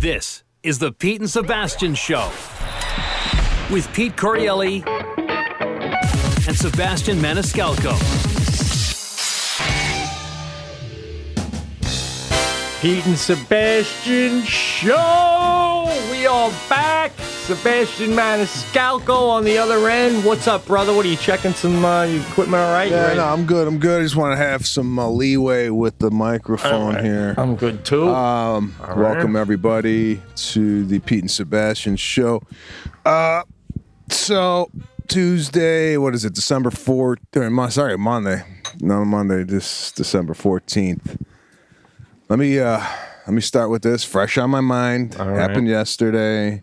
This is the Pete and Sebastian Show with Pete Corielli and Sebastian Maniscalco. Pete and Sebastian Show! We are back. Sebastian Maniscalco on the other end. What's up, brother? What are you checking some equipment all right? Yeah, no, I'm good. I just want to have some leeway with the microphone here. I'm good, too. Welcome, everybody, to the Pete and Sebastian Show. So, Tuesday, what is it, December 4th? Sorry, Monday. No, Monday, this December 14th. Let me start with this. Fresh on my mind. Happened yesterday.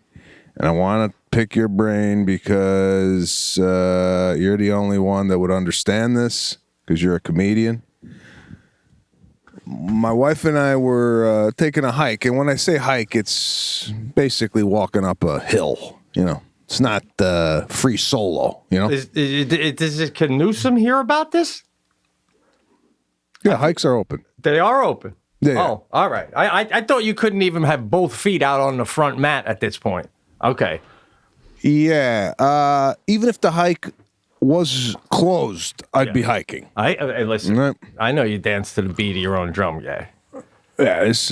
And I want to pick your brain because you're the only one that would understand this because you're a comedian. My wife and I were taking a hike. And when I say hike, it's basically walking up a hill. You know, it's not free solo, you know. Does Newsom hear about this? Yeah, hikes are open. They are open. Yeah. Oh, all right. I thought you couldn't even have both feet out on the front mat at this point. Okay. Yeah. Even if the hike was closed, I'd be hiking. Listen. Right. I know you dance to the beat of your own drum, guy. Yeah. This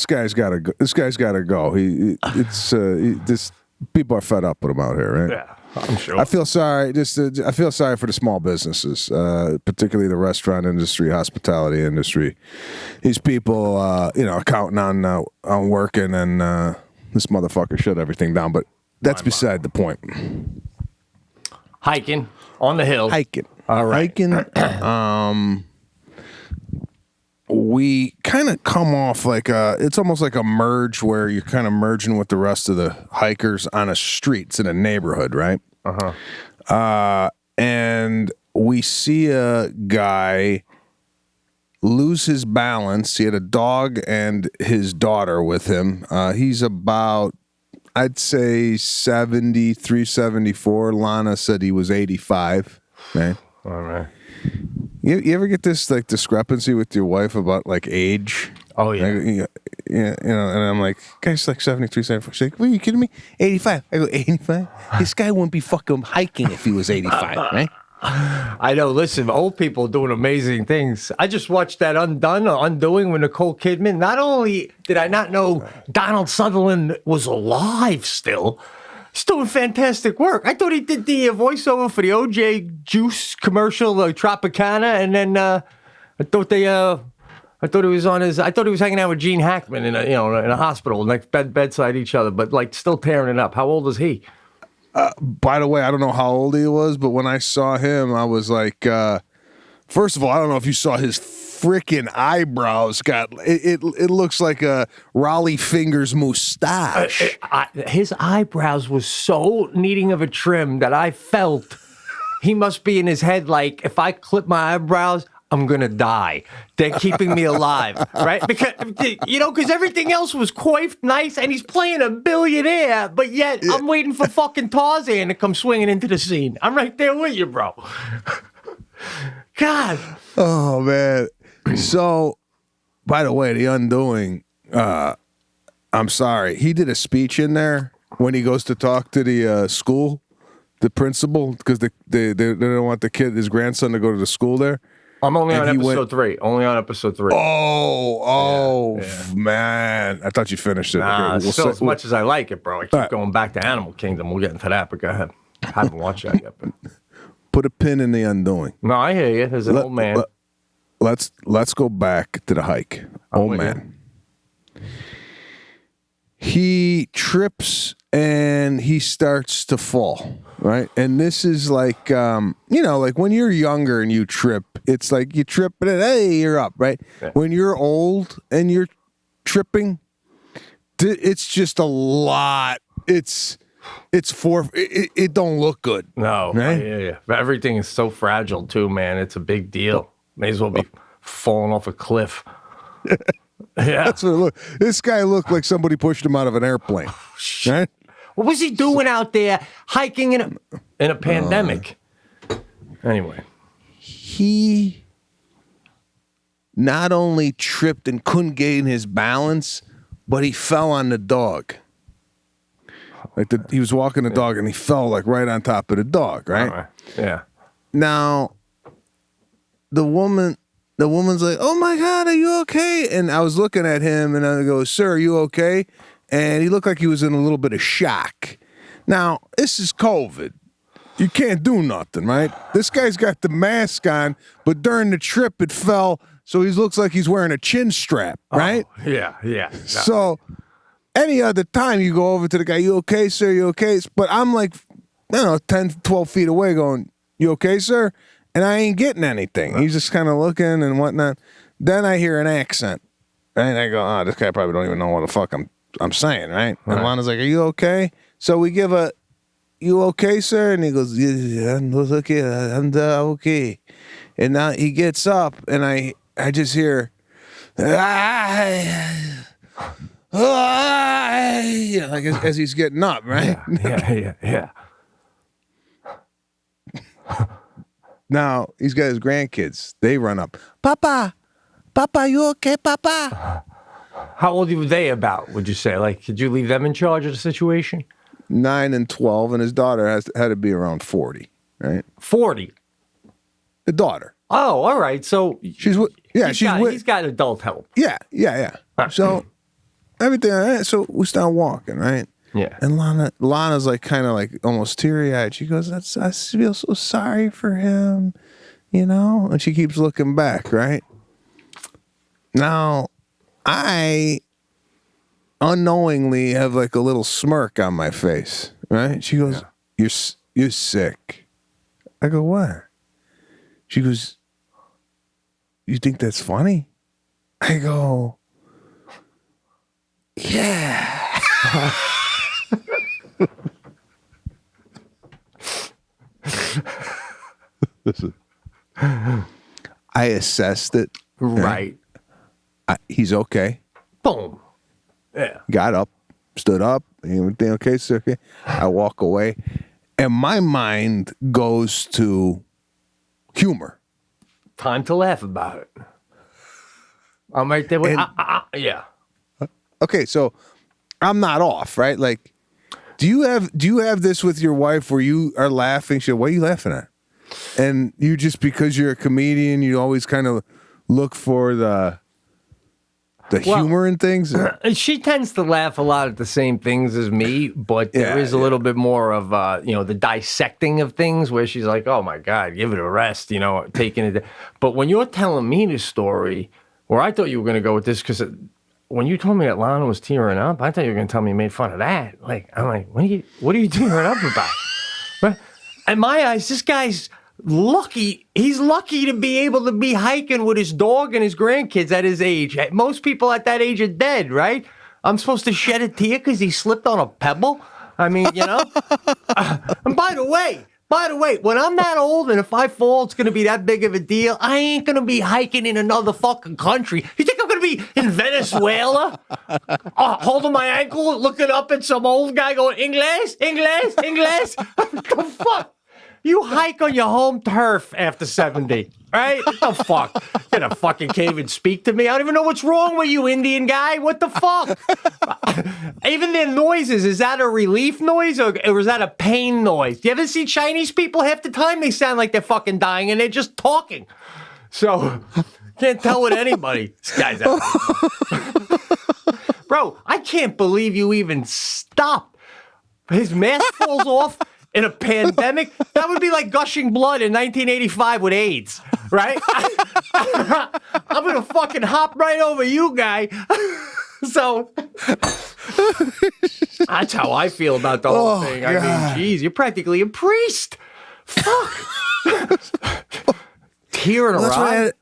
guy's got to go. This guy's got to go. This people are fed up with him out here, right? Yeah, I'm sure. I feel sorry. I feel sorry for the small businesses, particularly the restaurant industry, hospitality industry. These people, counting on working and. This motherfucker shut everything down, but that's beside the point. Hiking on the hill. All right. Hiking. We kind of come off like it's almost like a merge where you're kind of merging with the rest of the hikers on a street. It's in a neighborhood, right? And we see a guy lose his balance. He had a dog and his daughter with him. He's about, I'd say, 73, 74. Lana said he was 85. Right? All right. You ever get this like discrepancy with your wife about like age? Oh, yeah. Like, yeah, and I'm like, guy's like 73, 74. She's like, what, are you kidding me? 85. I go, 85? This guy wouldn't be fucking hiking if he was 85, right? I know. Listen, old people are doing amazing things. I just watched that Undoing with Nicole Kidman. Not only did I not know Donald Sutherland was alive still, he's doing fantastic work. I thought he did the voiceover for the OJ Juice commercial, Tropicana, and then I thought he was hanging out with Gene Hackman in a hospital, next bedside each other, but like still tearing it up. How old is he? By the way, I don't know how old he was, but when I saw him, I was like, first of all, I don't know if you saw his freaking eyebrows. It looks like a Raleigh Fingers mustache. His eyebrows was so needing of a trim that I felt he must be in his head like, if I clip my eyebrows, I'm going to die. They're keeping me alive, right? Because everything else was coiffed nice, and he's playing a billionaire, but yet I'm waiting for fucking Tarzan to come swinging into the scene. I'm right there with you, bro. God. Oh, man. So, by the way, The Undoing, I'm sorry. He did a speech in there when he goes to talk to the school, the principal, because they don't want his grandson to go to the school there. I'm only on episode 3. Only on episode 3. Man. I thought you finished it. Nah, okay, still as much as I like it, bro. I keep going back to Animal Kingdom. We'll get into that, but go ahead. I haven't watched that yet. But... Put a pin in The Undoing. No, I hear you. There's an old man. Let's go back to the hike. Old man. He trips and he starts to fall, right? And this is like, like when you're younger and you trip, it's like you trip and then, hey, you're up, right? Yeah. When you're old and you're tripping, it's just a lot. It don't look good. No, right? Yeah. Everything is so fragile too, man. It's a big deal. May as well be falling off a cliff. Yeah, that's what it looked. This guy looked like somebody pushed him out of an airplane. Right? What was he doing out there hiking in a pandemic? Anyway, he not only tripped and couldn't gain his balance, but he fell on the dog. Like he was walking the dog and he fell like right on top of the dog, right? Yeah. Now, the woman's like, "Oh my God, are you okay?" And I was looking at him and I go, "Sir, are you okay?" And he looked like he was in a little bit of shock. Now, this is COVID. You can't do nothing, right? This guy's got the mask on, but during the trip it fell, so he looks like he's wearing a chin strap, right? Oh, yeah. So any other time you go over to the guy, "You okay, sir? You okay?" But I'm like, 10, 12 feet away going, "You okay, sir?" And I ain't getting anything. He's just kind of looking and whatnot. Then I hear an accent. And I go, "Oh, this guy probably don't even know what the fuck I'm saying," right? And Lana's like, "Are you okay?" So we give a, "You okay, sir?" And he goes, "Yeah, I'm okay. I'm okay." And now he gets up and I just hear, like as he's getting up, right? Yeah. Now he's got his grandkids. They run up, Papa, you okay, Papa?" How old were they about, would you say? Like, could you leave them in charge of the situation? 9 and 12, and his daughter had to be around 40, right? 40. The daughter. Oh, all right. So He's got adult help. Yeah. So everything, all right, so we start walking, right? Yeah. And Lana's like kind of like almost teary-eyed. She goes, I feel so sorry for him, And she keeps looking back, right? Now, I unknowingly have like a little smirk on my face, right? She goes, "You're sick." I go, "What?" She goes, "You think that's funny?" I go, "Yeah." I assessed it. Right. He's okay. Boom. Yeah. Got up, stood up, everything okay, sir? Okay. I walk away, and my mind goes to humor. Time to laugh about it. I'm right there with, yeah. Okay, so I'm not off, right? Like, do you have this with your wife where you are laughing? She, "What are you laughing at?" And you just, because you're a comedian, you always kind of look for the humor in things? She tends to laugh a lot at the same things as me, but there is a little bit more of, the dissecting of things where she's like, "Oh my God, give it a rest," taking it. But when you're telling me the story, where I thought you were going to go with this, because when you told me that Lana was tearing up, I thought you were going to tell me you made fun of that. Like, I'm like, what are you tearing up about? But in my eyes, this guy's lucky. He's lucky to be able to be hiking with his dog and his grandkids at his age. Most people at that age are dead, right? I'm supposed to shed a tear because he slipped on a pebble? I mean, and by the way, when I'm that old and if I fall, it's going to be that big of a deal. I ain't going to be hiking in another fucking country. You think I'm going to be in Venezuela? Holding my ankle, looking up at some old guy going, English? What the fuck? You hike on your home turf after 70, right? What the fuck? Get a fucking cave and speak to me. I don't even know what's wrong with you, Indian guy. What the fuck? Even their noises, is that a relief noise or is that a pain noise? Do you ever see Chinese people? Half the time they sound like they're fucking dying and they're just talking. So, can't tell with anybody. This guy's out. Bro, I can't believe you even stopped. His mask falls off. In a pandemic, that would be like gushing blood in 1985 with AIDS, right? I'm gonna fucking hop right over you, guy. So that's how I feel about the whole thing. God. I mean, geez, you're practically a priest. Fuck. Tear in a ride.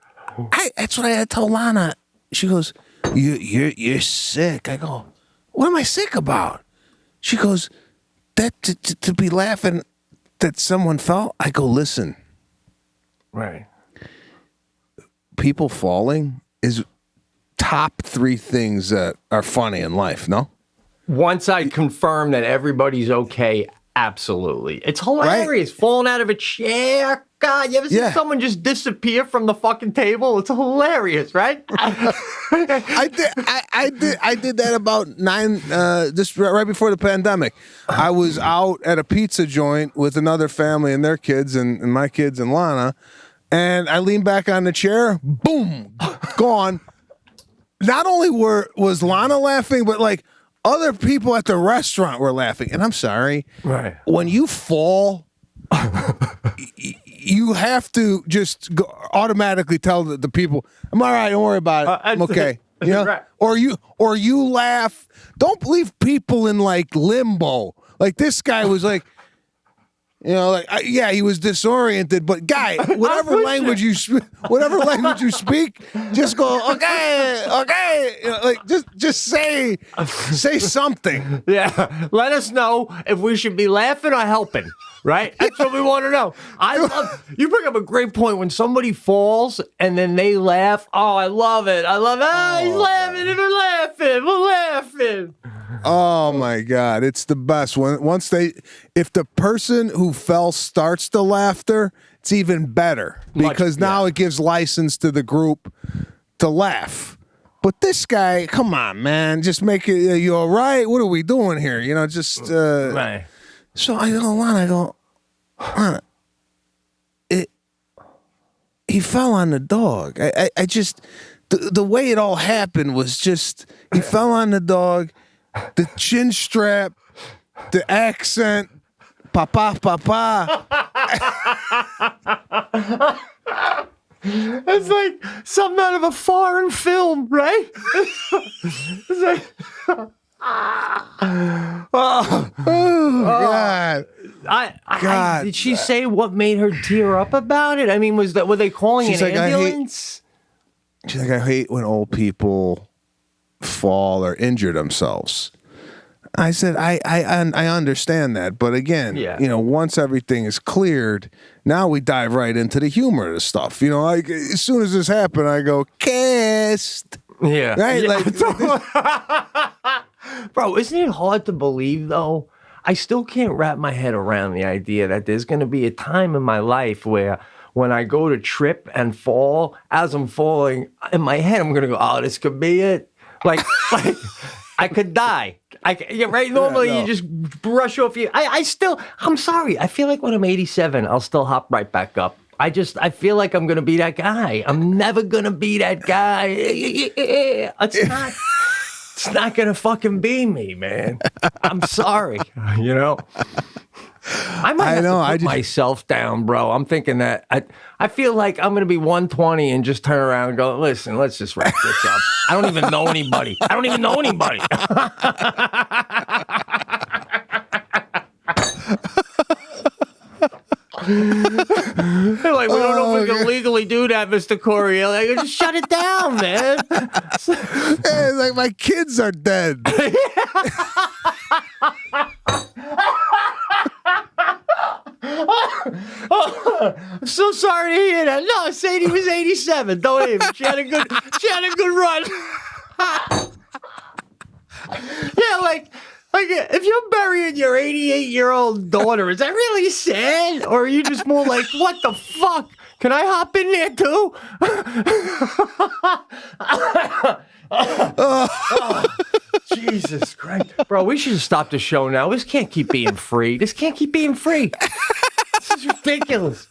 That's what I had told Lana. She goes, "You're sick." I go, "What am I sick about?" She goes, "That to be laughing that someone fell." I go, "Listen, right? People falling is top 3 things that are funny in life. No, once I confirm that everybody's okay Absolutely. It's hilarious. Right? Falling out of a chair. God, you ever see someone just disappear from the fucking table? It's hilarious, right? I did that about just right before the pandemic. I was out at a pizza joint with another family and their kids and my kids and Lana, and I leaned back on the chair, boom, gone. Not only was Lana laughing, but like other people at the restaurant were laughing. And I'm sorry, right? When you fall, you have to just automatically tell the people, "I'm all right. Don't worry about it. I'm okay." You know, right. Or you laugh. Don't leave people in like limbo. Like this guy was like. You know, like he was disoriented, but guy, whatever language you speak, just go okay. You know, like just say something. Yeah, let us know if we should be laughing or helping. Right, that's what we want to know. You bring up a great point when somebody falls and then they laugh. Oh, I love it. He's laughing and we're laughing. Oh my God, it's the best. If the person who fell starts the laughter, it's even better because now it gives license to the group to laugh. But this guy, come on, man, just make it. You all right? What are we doing here? You know, just right. So I go, Lana, he fell on the dog. I just the way it all happened was just he fell on the dog. The chin strap, the accent, papa. It's like something out of a foreign film, right? It's like, oh God! God. Did she say what made her tear up about it? I mean, were they calling an ambulance? She's like, I hate when old people fall or injure themselves. I said, I understand that, but again, you know, once everything is cleared, now we dive right into the humor of the stuff. You know, like as soon as this happened, I go, cast. Yeah. Right? Yeah. Bro, isn't it hard to believe, though? I still can't wrap my head around the idea that there's going to be a time in my life where when I go to trip and fall, as I'm falling, in my head, I'm going to go, oh, this could be it. Like I could die. Right? Normally, you just brush off you. I'm sorry. I feel like when I'm 87, I'll still hop right back up. I feel like I'm going to be that guy. I'm never going to be that guy. It's not going to fucking be me, man. I'm sorry. You know? I might have to put myself down, bro. I'm thinking that I feel like I'm going to be 120 and just turn around and go, listen, let's just wrap this up. I don't even know anybody. They're like, we don't know if we can legally do that, Mr. Coriel. I go, just shut it down, man. It's like my kids are dead. I'm so sorry to hear that. No, Sadie was 87. Don't even. She had a good run. Yeah, like if you're burying your 88-year-old daughter, is that really sad? Or are you just more like, what the fuck? Can I hop in there too? Oh, Jesus Christ. Bro, we should stop the show now. This can't keep being free. This is ridiculous.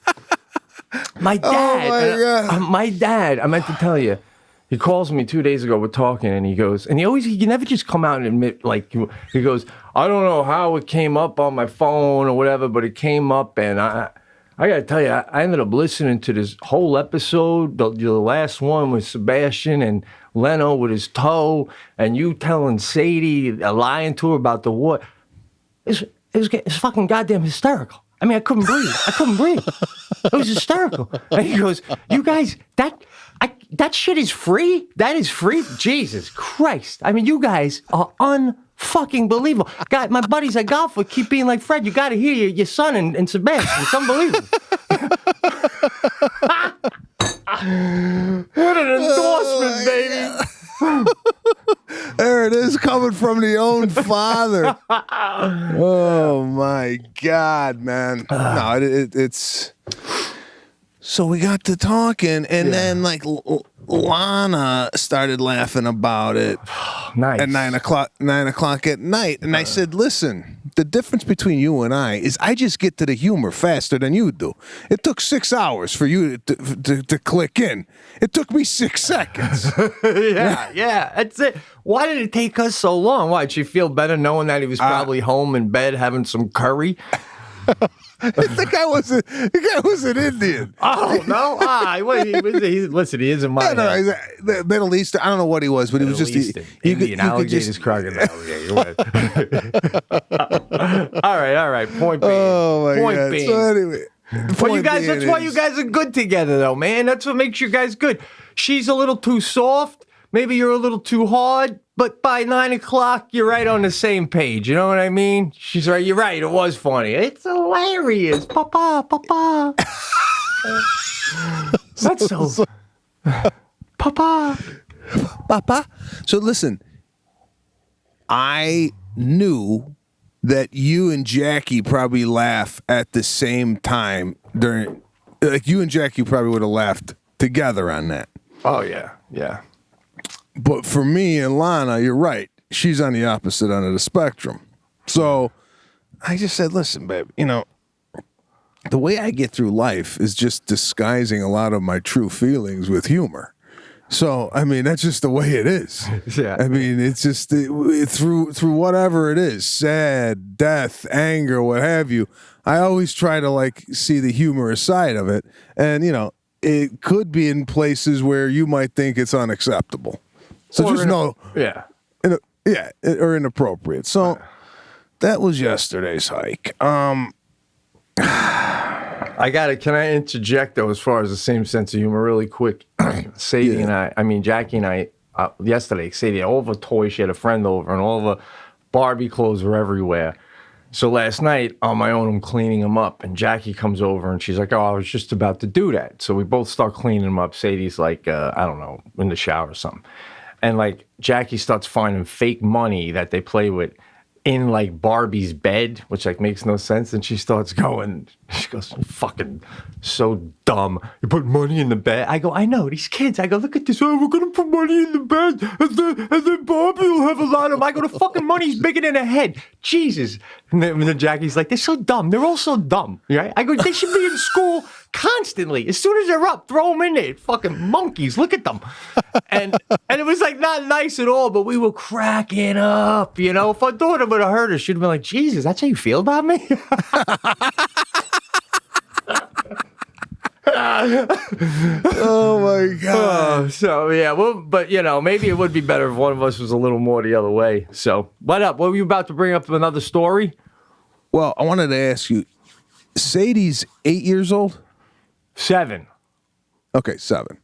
My dad, I meant to tell you, he calls me 2 days ago, we're talking, and he goes, and he can never just come out and admit, like, he goes, I don't know how it came up on my phone or whatever, but it came up, and I got to tell you, I ended up listening to this whole episode. The last one was Sebastian and Leno with his toe, and you telling Sadie, lying to her about the war. It's fucking goddamn hysterical. I mean, I couldn't breathe. It was hysterical. And he goes, you guys, that shit is free? That is free? Jesus Christ. I mean, you guys are unfucking believable. God, my buddies at golf would keep being like, Fred, you got to hear your son and Sebastian. It's unbelievable. What an endorsement, baby. There it is, coming from the own father. Oh my God, man! No, it's. So we got to talking, and then like Lana started laughing about it. Nice. At 9 o'clock at night, and I said, "Listen, the difference between you and I is I just get to the humor faster than you do. It took 6 hours for you to click in. It took me 6 seconds." Yeah, that's it. Why did it take us so long? Why, did she feel better knowing that he was probably home in bed having some curry? The guy was an Indian. Oh no! Listen, he isn't my. No, the Middle Eastern. I don't know what he was, but he was just Indian alligators, crocodile. All right. Point being. Oh my Point God. being. So anyway, That's why you guys are good together, though, man. That's what makes you guys good. She's a little too soft. Maybe you're a little too hard. But by 9 o'clock, you're right on the same page. You know what I mean? She's right. You're right. It was funny. It's hilarious. Papa. That's so. Papa. So listen, I knew that you and Jackie probably laugh at the same time during. Like you and Jackie probably would have laughed together on that. Oh yeah. But for me and Lana, you're right. She's on the opposite end of the spectrum. So I just said, listen, babe, the way I get through life is just disguising a lot of my true feelings with humor. So, I mean, that's just the way it is. Yeah. I mean, it's just through whatever it is, sad, death, anger, what have you. I always try to like see the humorous side of it. And, it could be in places where you might think it's unacceptable. So just know, or inappropriate. So that was yesterday's hike. Can I interject though, as far as the same sense of humor, really quick? Sadie and Jackie and I, yesterday, Sadie, all of her toys, she had a friend over, and all of her Barbie clothes were everywhere. So last night, on my own, I'm cleaning them up, and Jackie comes over, and she's like, "Oh, I was just about to do that." So we both start cleaning them up. Sadie's like, I don't know, in the shower or something. And like Jackie starts finding fake money that they play with in like Barbie's bed, which like makes no sense. And she starts going, she goes, "Fucking so dumb. You put money in the bed." I go, "I know, these kids." I go, "Look at this. Oh, we're going to put money in the bed. And then Barbie will have a lot of them." I go, "The fucking money's bigger than a head. Jesus." And then Jackie's like, "They're so dumb. They're all so dumb." Right? I go, "They should be in school constantly. As soon as they're up, throw them in there. Fucking monkeys. Look at them." And it was like not nice at all, but we were cracking up. If our daughter would have heard us, she'd have been like, "Jesus, that's how you feel about me?" Oh my God. So yeah, well, but maybe it would be better if one of us was a little more the other way. So what up? What were you about to bring up another story? Well, I wanted to ask you, Sadie's 8 years old? 7. Okay, 7.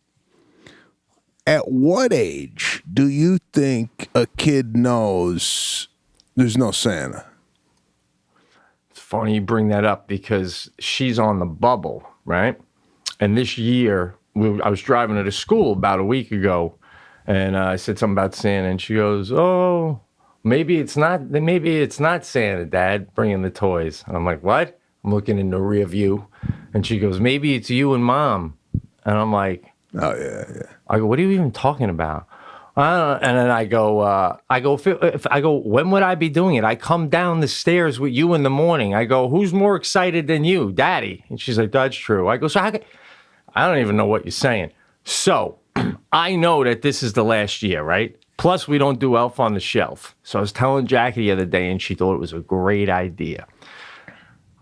At what age do you think a kid knows there's no Santa? It's funny you bring that up because she's on the bubble, right? And this year, I was driving her to school about a week ago, and I said something about Santa, and she goes, "Oh, maybe it's not Santa, Dad, bringing the toys." And I'm like, "What?" I'm looking in the rear view, and she goes, "Maybe it's you and Mom." And I'm like, "Oh yeah." I go, "What are you even talking about?" And then I go, "When would I be doing it? I come down the stairs with you in the morning." I go, "Who's more excited than you, Daddy?" And she's like, "That's true." I go, "So I don't even know what you're saying." So I know that this is the last year, right? Plus, we don't do Elf on the Shelf. So I was telling Jackie the other day, and she thought it was a great idea.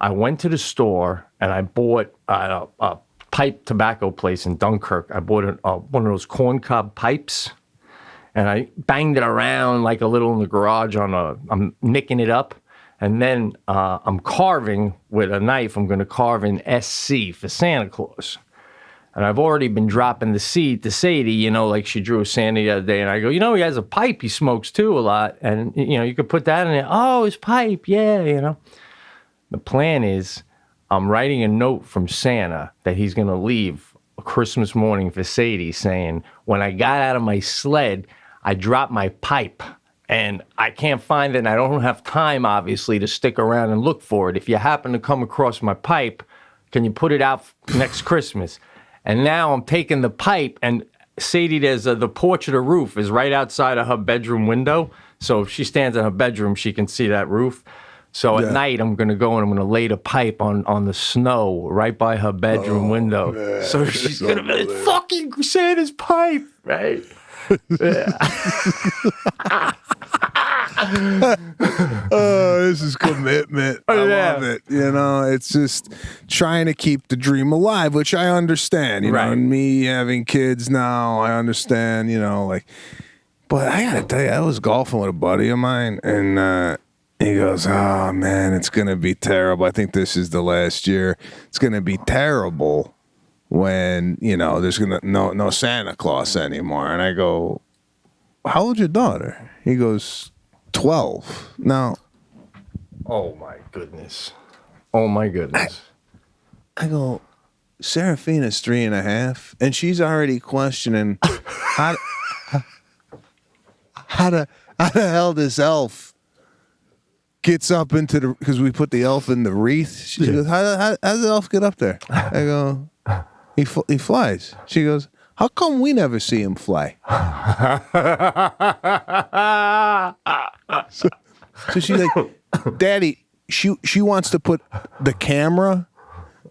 I went to the store, and I bought a pipe tobacco place in Dunkirk. I bought one of those corncob pipes, and I banged it around like a little in the garage I'm nicking it up. And then I'm carving with a knife. I'm going to carve in SC for Santa Claus. And I've already been dropping the seed to Sadie, like she drew a Santa the other day. And I go, he has a pipe. He smokes too a lot. And, you could put that in there. "Oh, his pipe. Yeah, The plan is I'm writing a note from Santa that he's going to leave Christmas morning for Sadie saying, when I got out of my sled, I dropped my pipe and I can't find it, and I don't have time, obviously, to stick around and look for it. If you happen to come across my pipe, can you put it out next Christmas? And now I'm taking the pipe, and Sadie, the porch of the roof is right outside of her bedroom window. So if she stands in her bedroom, she can see that roof. So at night, I'm going to go and I'm going to lay the pipe on the snow right by her bedroom window. Man, so she's going to be like, fucking Santa's pipe, right? Oh, this is commitment. I love it. You know, it's just trying to keep the dream alive, which I understand. You know, and me having kids now, I understand, you know, like, but I got to tell you, I was golfing with a buddy of mine, and he goes, oh, man, it's going to be terrible. I think this is the last year. It's going to be terrible when, you know, there's going to no Santa Claus anymore. And I go, how old's your daughter? He goes, 12. Now. Oh, my goodness. Oh, my goodness. I go, Seraphina's 3.5, and she's already questioning how the hell this elf gets up into the, because we put the elf in the wreath. She goes, how does the elf get up there? I go, he flies. She goes, how come we never see him fly? So she's like, Daddy, she wants to put the camera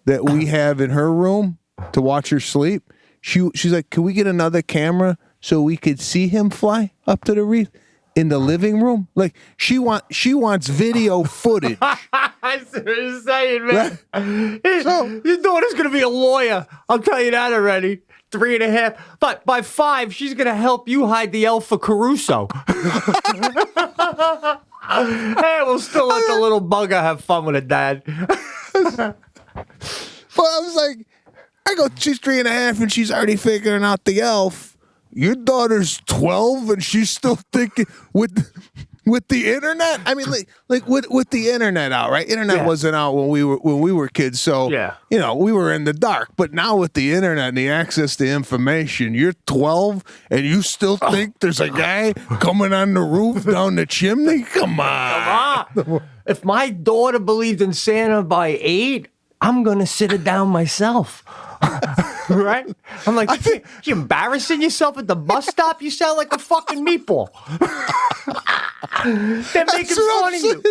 that we have in her room to watch her sleep. She's like, can we get another camera so we could see him fly up to the wreath in the living room? Like she wants video footage. I see what you're saying, man. Right? So, your daughter's gonna be a lawyer. I'll tell you that already. 3.5, but by 5, she's gonna help you hide the elf for Caruso. Hey, we'll still let the little bugger have fun with it, Dad. But I was like, I go, she's 3.5 and she's already figuring out the elf. Your daughter's 12 and she's still thinking with the internet. I mean, like with the internet out, right? Internet wasn't out when we were kids, so you know, we were in the dark. But now with the internet and the access to information, you're 12 and you still think there's a guy coming on the roof down the chimney. Come on. If my daughter believed in Santa by 8, I'm gonna sit it down myself. Right? I'm like, you embarrassing yourself at the bus stop? You sound like a fucking meatball. They're making fun of you.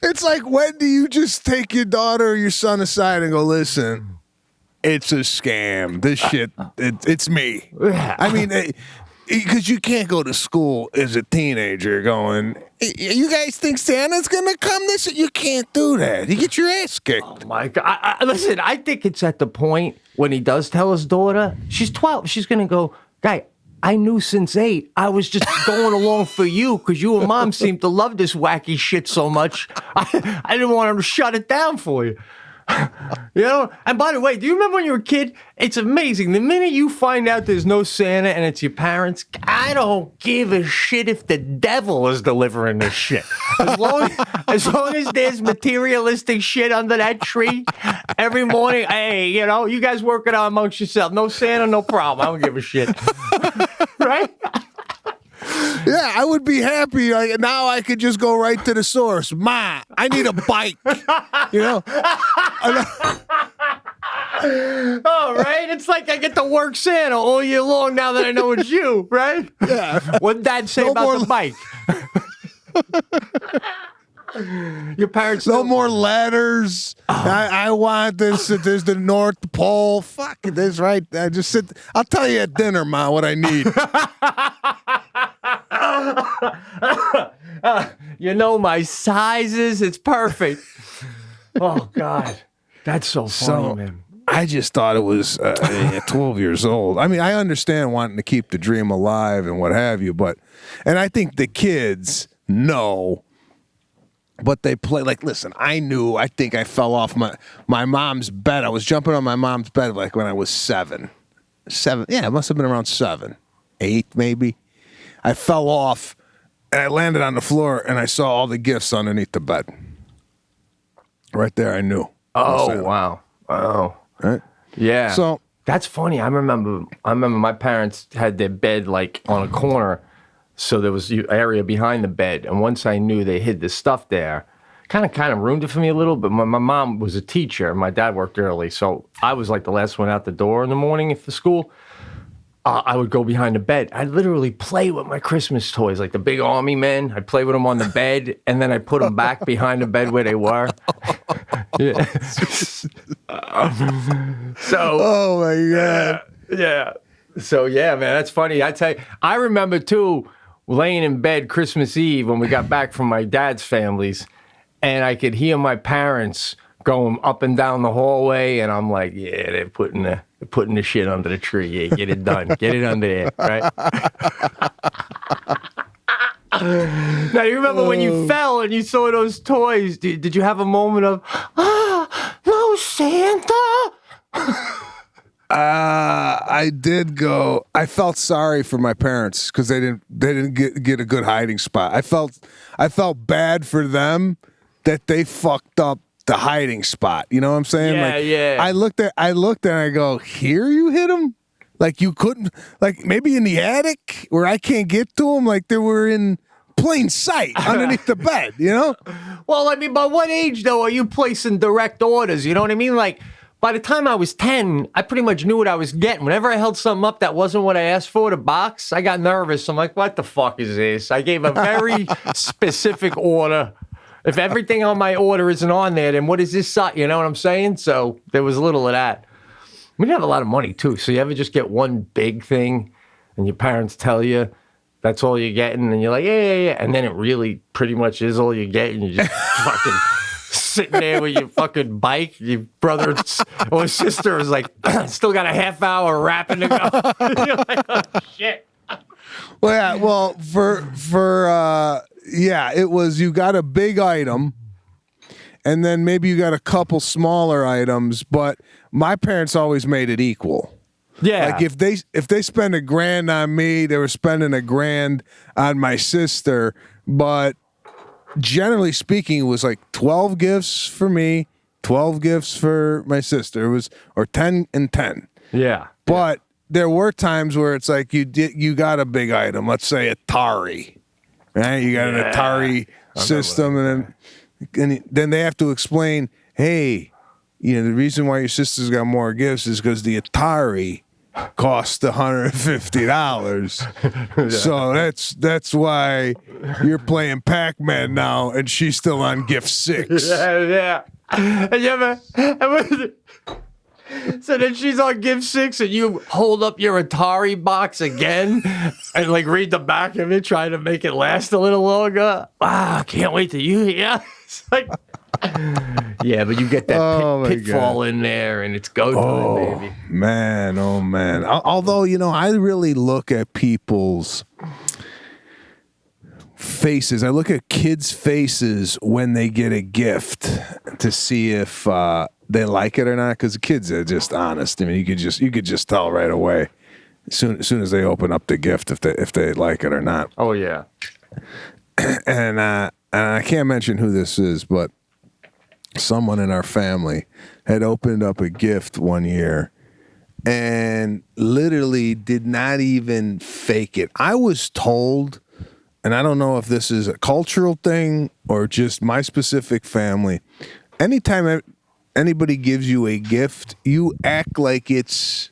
It's like, when do you just take your daughter or your son aside and go, listen, it's a scam. This shit, it's me. I mean, because you can't go to school as a teenager going, you guys think Santa's going to come this? You can't do that. You get your ass kicked. Oh, my God. Listen, I think it's at the point when he does tell his daughter, she's 12, she's going to go, guy, I knew since 8. I was just going along for you because you and Mom seem to love this wacky shit so much. I didn't want to shut it down for you. You know, and by the way, do you remember when you were a kid? It's amazing. The minute you find out there's no Santa and it's your parents, I don't give a shit if the devil is delivering this shit. As long as there's materialistic shit under that tree every morning, hey, you know, you guys work it out amongst yourself. No Santa, no problem. I don't give a shit. Right? Yeah, I would be happy. Like, now I could just go right to the source. Ma, I need a bike. You know? Oh, right? It's like I get to work Santa all year long now that I know it's you, right? Yeah. What'd Dad say about the bike? Your parents no more letters. I want this. There's the North Pole. Fuck this, right? I just sit. I'll tell you at dinner, Ma, what I need. You know my sizes. It's perfect. Oh God, that's so funny, man. I just thought it was 12 years old. I mean, I understand wanting to keep the dream alive and what have you, and I think the kids know. But they play, like, listen, I think I fell off my mom's bed. I was jumping on my mom's bed like when I was 7. Yeah, it must have been around 7, 8 maybe. I fell off and I landed on the floor and I saw all the gifts underneath the bed. Right there, I knew. Oh, wow. Oh. Right? Yeah. So that's funny. I remember my parents had their bed like on a corner So there was an area behind the bed. And once I knew they hid the stuff there, kind of ruined it for me a little. But my mom was a teacher. And my dad worked early. So I was like the last one out the door in the morning for school. I would go behind the bed. I'd literally play with my Christmas toys, like the big army men. I'd play with them on the bed, and then I'd put them back behind the bed where they were. Yeah. So. Oh my God. Yeah. So yeah, man, that's funny. I tell you, I remember too, laying in bed Christmas Eve when we got back from my dad's families, and I could hear my parents going up and down the hallway, and I'm like, yeah, they're putting the shit under the tree. Yeah, get it done. Get it under there, right? Now, you remember when you fell and you saw those toys, did you have a moment of, no Santa? I did go. I felt sorry for my parents because they didn't get a good hiding spot. I felt bad for them that they fucked up the hiding spot. You know what I'm saying? Yeah. I looked and I go, here you hit them? Like you couldn't, like maybe in the attic where I can't get to them, like they were in plain sight underneath the bed, you know? Well, I mean, by what age, though, are you placing direct orders? You know what I mean? Like, by the time I was 10, I pretty much knew what I was getting. Whenever I held something up that wasn't what I asked for, the box, I got nervous. I'm like, what the fuck is this? I gave a very specific order. If everything on my order isn't on there, then what is this? You know what I'm saying? So there was a little of that. We didn't have a lot of money, too. So you ever just get one big thing and your parents tell you that's all you're getting, and you're like, yeah. And then it really pretty much is all you get, and you just fucking sitting there with your fucking bike. Your brother or sister is like, still got a half hour wrapping to go. You're like, oh, shit. Well, yeah. Well, it was you got a big item, and then maybe you got a couple smaller items. But my parents always made it equal. Yeah. Like if they spend $1,000 on me, they were spending $1,000 on my sister. But generally speaking, it was like 12 gifts for me, 12 gifts for my sister. It was or 10 and 10. Yeah. But there were times where it's like you got a big item. Let's say Atari, right? You got an Atari system, and then they have to explain, hey, the reason why your sister's got more gifts is because the Atari cost $150. So that's why you're playing Pac-Man now, and she's still on gift 6. Yeah. And you ever so then she's on gift 6, and you hold up your Atari box again and like read the back of it, trying to make it last a little longer. Wow, can't wait to use it. Yeah. It's like, yeah, but you get that pitfall in there, and it's go time, baby. Man, oh man. Although, I really look at people's faces. I look at kids' faces when they get a gift to see if they like it or not, because the kids are just honest. I mean, you could just tell right away as soon as they open up the gift if they like it or not. Oh yeah. And I can't mention who this is, but someone in our family had opened up a gift one year and literally did not even fake it. I was told, and I don't know if this is a cultural thing or just my specific family, anytime anybody gives you a gift, you act like it's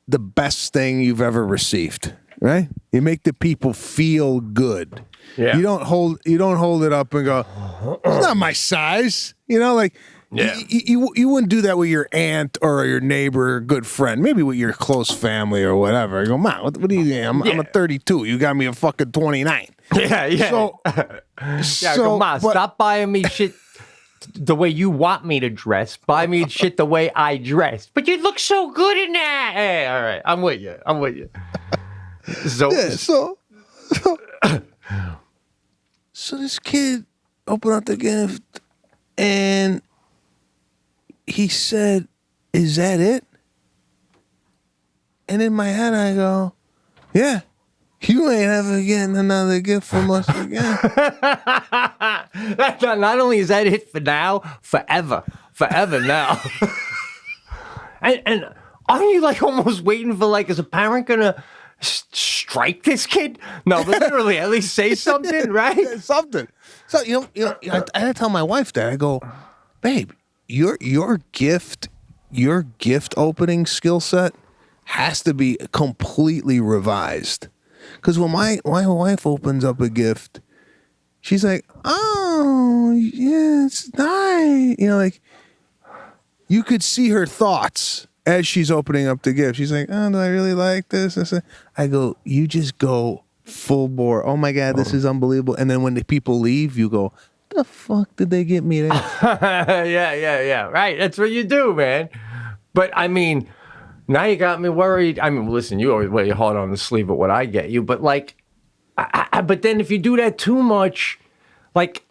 the best thing you've ever received, right? You make the people feel good. Yeah. You don't hold it up and go, it's not my size. You wouldn't do that with your aunt or your neighbor or good friend, maybe with your close family or whatever. I go, Mom, what do you think? I'm a 32. You got me a fucking 29. Yeah. So, Go, Mom, stop buying me shit the way you want me to dress. Buy me shit the way I dress. But you look so good in that. Hey, all right. I'm with you. So this kid opened up the gift and he said, "Is that it?" And in my head I go, "Yeah, you ain't ever getting another gift from us again." Not only is that it for now, forever now. and aren't you like almost waiting for, like, is a parent gonna strike this kid? No, but literally, at least say something, right? Something. So I tell my wife that. I go, babe, your gift opening skill set has to be completely revised. Because when my wife opens up a gift, she's like, oh, yeah, it's nice. Like, you could see her thoughts as she's opening up the gift. She's like, oh, do I really like this? I go, you just go full bore. Oh, my God, this is unbelievable. And then when the people leave, you go, the fuck did they get me that? Yeah. Right. That's what you do, man. But, I mean, now you got me worried. I mean, listen, you always wear your heart on the sleeve of what I get you. But, like, but then if you do that too much, like,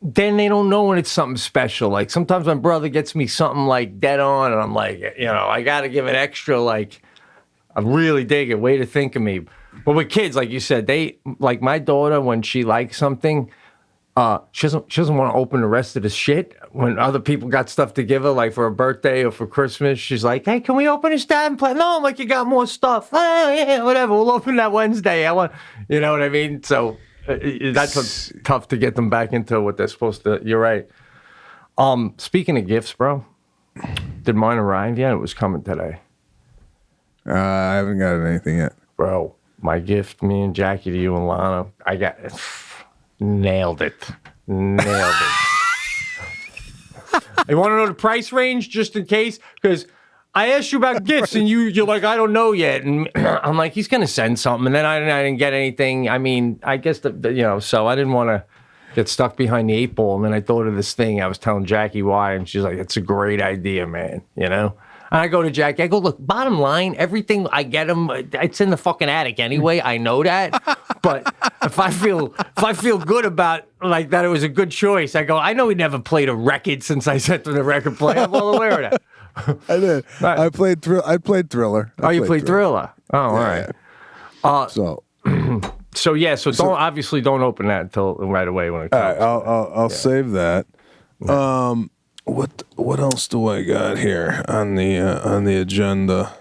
then they don't know when it's something special. Like, sometimes my brother gets me something, like, dead on, and I'm like, I got to give it extra, like, I really dig it. Way to think of me. But with kids, like you said, like, my daughter, when she likes something, she doesn't want to open the rest of the shit. When other people got stuff to give her, like for her birthday or for Christmas, she's like, hey, can we open this dad and play? No, I'm like, you got more stuff. Yeah, whatever, we'll open that Wednesday. You know what I mean? So that's tough to get them back into what they're supposed to. You're right. Speaking of gifts, bro, did mine arrive yet? It was coming today. I haven't got anything yet. Bro, my gift, me and Jackie, to you and Lana, I got nailed it. You want to know the price range just in case? Because I asked you about gifts and you're like, I don't know yet. And I'm like, he's going to send something. And then I didn't get anything. I mean, I guess, so I didn't want to get stuck behind the 8 ball. And then I thought of this thing. I was telling Jackie why. And she's like, it's a great idea, man. And I go to Jackie. I go, look, bottom line, everything I get them, it's in the fucking attic anyway. I know that. But if I feel good about like that, it was a good choice. I go, I know he never played a record since I sent him the record player. I'm well aware of that. I did. Right. I played Thriller. You played Thriller? Oh, all right. So don't open that until right away when it comes. All right, I'll save that. What else do I got here on the agenda?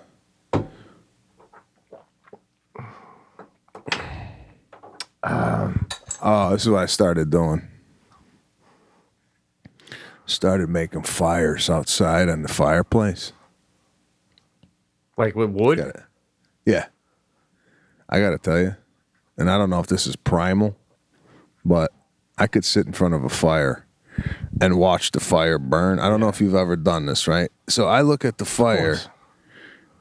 This is what I started doing. Started making fires outside on the fireplace. Like with wood? Yeah. I got to tell you, and I don't know if this is primal, but I could sit in front of a fire and watch the fire burn. I don't know if you've ever done this, right? So I look at the fire,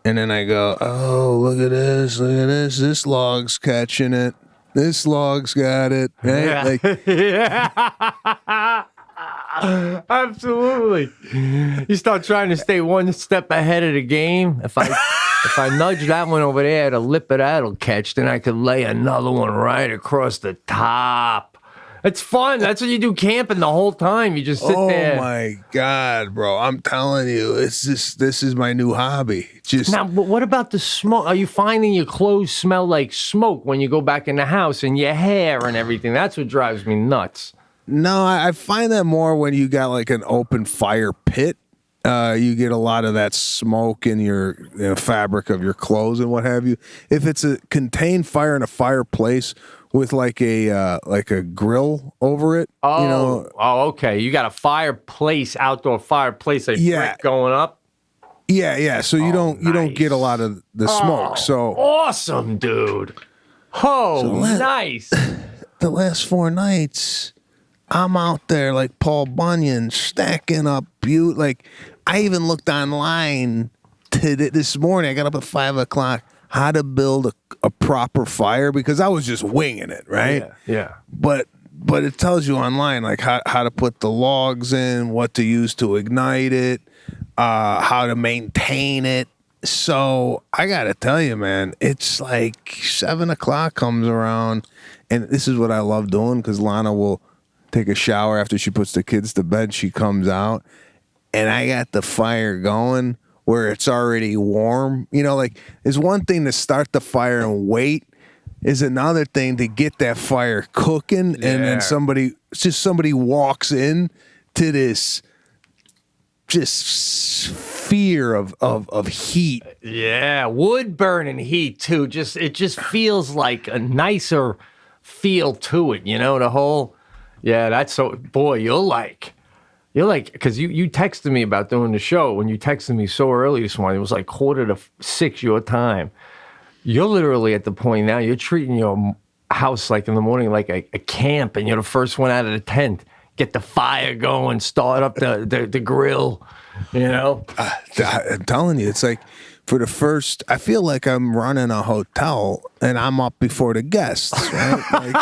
and then I go, oh, look at this. This log's catching it. This log's got it. Right? Yeah. Absolutely. You start trying to stay one step ahead of the game. If I nudge that one over there, the lip of that'll catch, then I could lay another one right across the top. It's fun. That's what you do camping the whole time. You just sit there. Oh my God, bro! I'm telling you, this is my new hobby. Now, but what about the smoke? Are you finding your clothes smell like smoke when you go back in the house and your hair and everything? That's what drives me nuts. No, I find that more when you got like an open fire pit. You get a lot of that smoke in your fabric of your clothes and what have you. If it's a contained fire in a fireplace with like a grill over it, Oh, okay. You got a outdoor fireplace, brick going up. Yeah. So you don't get a lot of the smoke. So awesome, dude. Nice. The last 4 nights, I'm out there like Paul Bunyan stacking up I even looked online this morning. I got up at 5 o'clock. How to build a proper fire because I was just winging it, right? Yeah. But it tells you online like how to put the logs in, what to use to ignite it, how to maintain it. So I gotta tell you, man, it's like 7 o'clock comes around, and this is what I love doing because Lana will take a shower after she puts the kids to bed. She comes out, and I got the fire going where it's already warm. It's one thing to start the fire and wait. Is another thing to get that fire cooking, and then somebody walks in to this just fear of heat. Yeah, wood burning heat too. It just feels like a nicer feel to it, the whole. Yeah, that's so. Boy, you're like, because you texted me about doing the show when you texted me so early this morning. It was like 5:45 your time. You're literally at the point now. You're treating your house like in the morning like a camp, and you're the first one out of the tent. Get the fire going, start up the grill. I'm telling you, it's like for the first. I feel like I'm running a hotel, and I'm up before the guests. Right?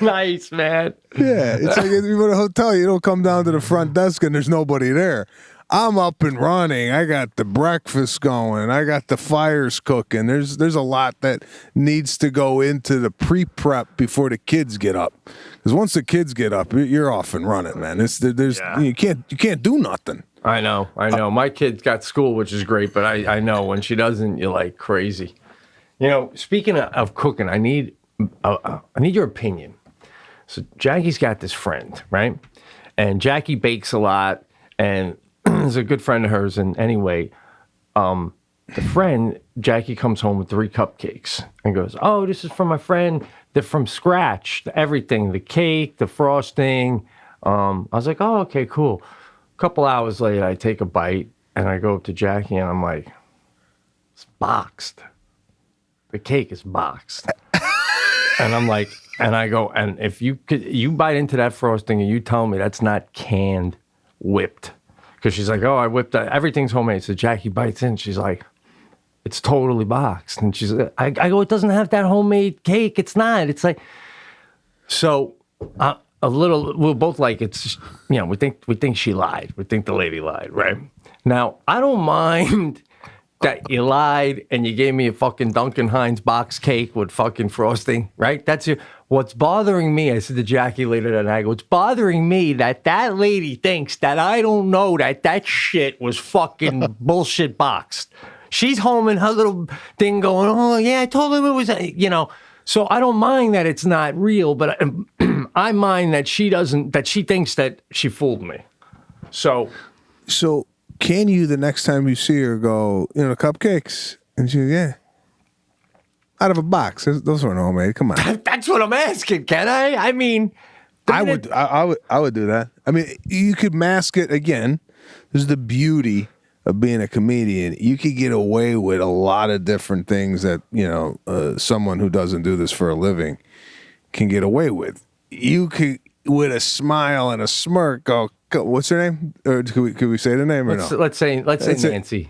Nice, man. Yeah, it's like if you go to a hotel, you don't come down to the front desk and there's nobody there. I'm up and running. I got the breakfast going. I got the fires cooking. There's a lot that needs to go into the pre-prep before the kids get up. Because once the kids get up, you're off and running, man. You can't do nothing. I know. My kid's got school, which is great, but I know when she doesn't, you're like crazy. Speaking of cooking, I need your opinion. So Jackie's got this friend, right? And Jackie bakes a lot, and is a good friend of hers. And anyway, the friend, Jackie comes home with 3 cupcakes and goes, "Oh, this is from my friend. They're from scratch. Everything, the cake, the frosting." I was like, "Oh, okay, cool." A couple hours later, I take a bite and I go up to Jackie and I'm like, "It's boxed. The cake is boxed." And I'm like, and I go, "And if you bite into that frosting and you tell me that's not canned, whipped." Because she's like, "Oh, I whipped that. Everything's homemade." So Jackie bites in. She's like, "It's totally boxed." And I go, "It doesn't have that homemade cake. It's not." It's like, so we're both like, it's, we think she lied. We think the lady lied, right? Now, I don't mind that you lied and you gave me a fucking Duncan Hines box cake with fucking frosting, right? What's bothering me, I said to Jackie later that night, what's bothering me that lady thinks that I don't know that shit was fucking bullshit boxed. She's home in her little thing going, "Oh yeah, I told him it was, So I don't mind that it's not real, but I mind that she thinks that she fooled me. So can you, the next time you see her, go, cupcakes? And she, yeah. Out of a box. Those weren't homemade. Come on. That's what I'm asking, can I? I mean, I would do that. I mean, you could mask it again. This is the beauty of being a comedian. You could get away with a lot of different things that, someone who doesn't do this for a living can get away with. You could, with a smile and a smirk, go, "What's her name?" Or could we say the name or no? Let's say Nancy.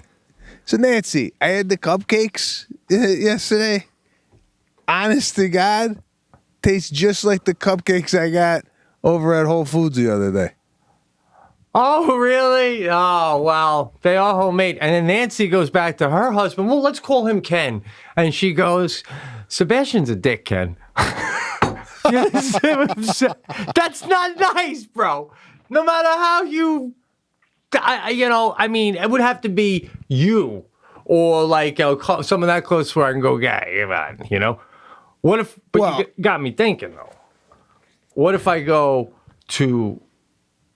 So Nancy, I had the cupcakes yesterday. Honest to God, tastes just like the cupcakes I got over at Whole Foods the other day. Oh, really? Oh, well, they are homemade. And then Nancy goes back to her husband. Well, let's call him Ken. And she goes, "Sebastian's a dick, Ken." That's not nice, bro. No matter how I mean, it would have to be you or like someone that close where I can go, "Guy, come on," What if, you got me thinking though. What if I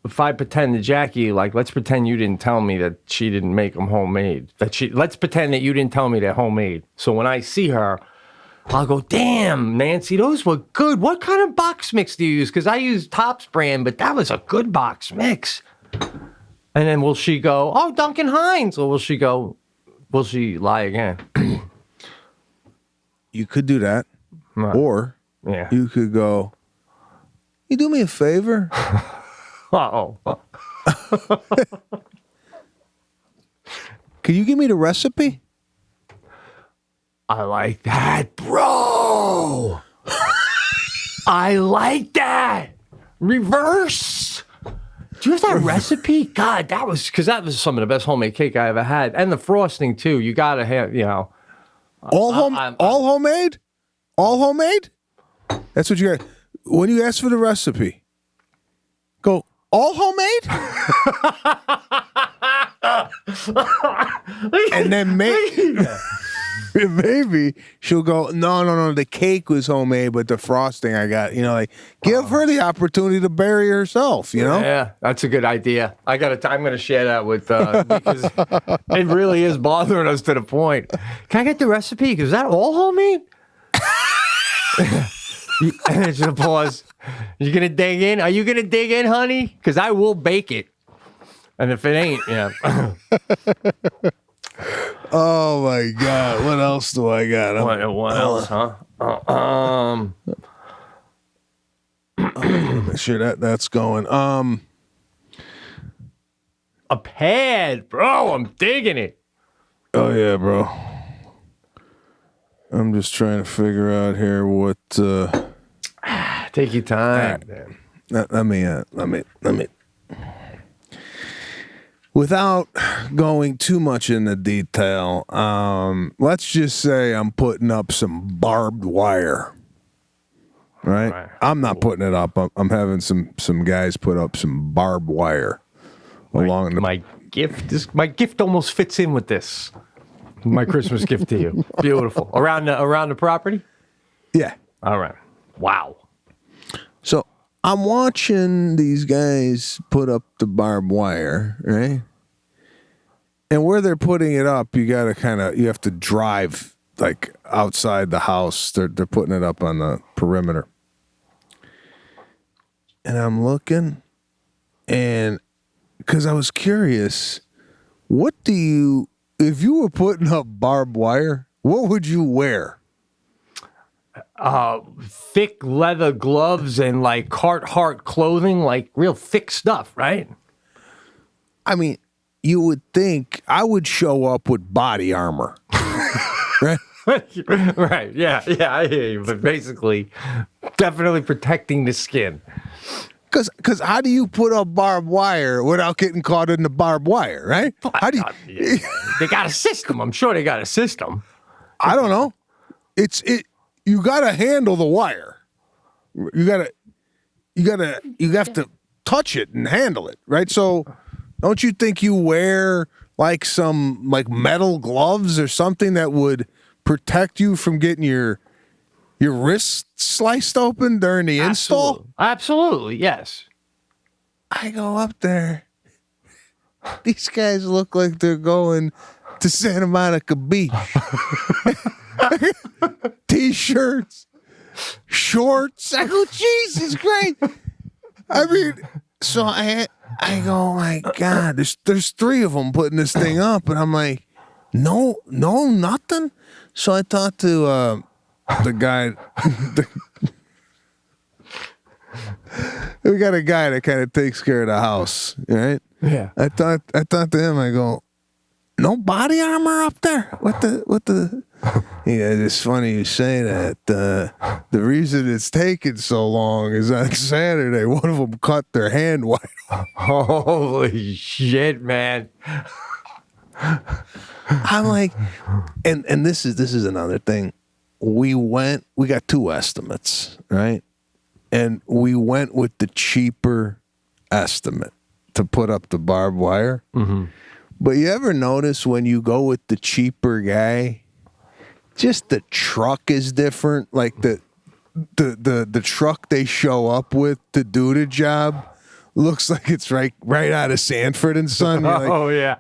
if I pretend to Jackie, like, let's pretend you didn't tell me that she didn't make them homemade. Let's pretend that you didn't tell me they're homemade. So when I see her, I'll go, "Damn, Nancy, those were good. What kind of box mix do you use?" Because I use Topps brand, but that was a good box mix. And then will she go, "Oh, Duncan Hines," or will she lie again? You could do that. Or you could go, "You do me a favor?" Uh-oh. Can you give me the recipe? I like that, bro. I like that. Reverse. Do you have that recipe? God, that was some of the best homemade cake I ever had. And the frosting too. You gotta have, all homemade? All homemade? That's what you got. When you ask for the recipe, go, "All homemade?" And then maybe she'll go, no, the cake was homemade, but the frosting I got, like give her the opportunity to bury herself, Yeah, that's a good idea. I'm going to share that with, because it really is bothering us to the point. Can I get the recipe? Is that all homemade? It's a pause. You going to dig in? Are you going to dig in, honey? Because I will bake it. And if it ain't, yeah. Oh my God! What else do I got? What else, huh? Make sure that's going. A pad, bro. I'm digging it. Oh yeah, bro. I'm just trying to figure out here what. Take your time. Right. Let me. Without going too much into detail, let's just say I'm putting up some barbed wire. Right? I'm not putting it up. I'm having some guys put up some barbed wire along the. My gift almost fits in with this. My Christmas gift to you. Beautiful. Around the property? Yeah. All right. Wow. So I'm watching these guys put up the barbed wire, right? And where they're putting it up, you have to drive like outside the house. They're putting it up on the perimeter. And I'm looking, and because I was curious, if you were putting up barbed wire, what would you wear? Thick leather gloves and like Carhartt clothing, like real thick stuff, right? I mean, you would think I would show up with body armor, right? Right. Yeah, I hear you. But basically, definitely protecting the skin. Because how do you put up barbed wire without getting caught in the barbed wire, right? How do you? They got a system. I'm sure they got a system. I don't know. You got to handle the wire. You have to touch it and handle it, right? So, don't you think you wear like some metal gloves or something that would protect you from getting your wrist sliced open during the install? Absolutely, yes. I go up there. These guys look like they're going to Santa Monica Beach. T-shirts, shorts. I go, Jesus Christ. I mean, so I go, oh my God, there's three of them putting this thing up, and I'm like, no, nothing. So I talked to the guy. We got a guy that kind of takes care of the house, right? Yeah. I thought to him, I go, no body armor up there? What the? Yeah, it's funny you say that. The reason it's taking so long is on Saturday, one of them cut their hand wide. Holy shit, man. I'm like, and this is another thing. We got two estimates, right? And we went with the cheaper estimate to put up the barbed wire. Mm-hmm. But you ever notice when you go with the cheaper guy, just the truck is different? Like the truck they show up with to do the job looks like it's right out of Sanford and Son. You're like, oh yeah.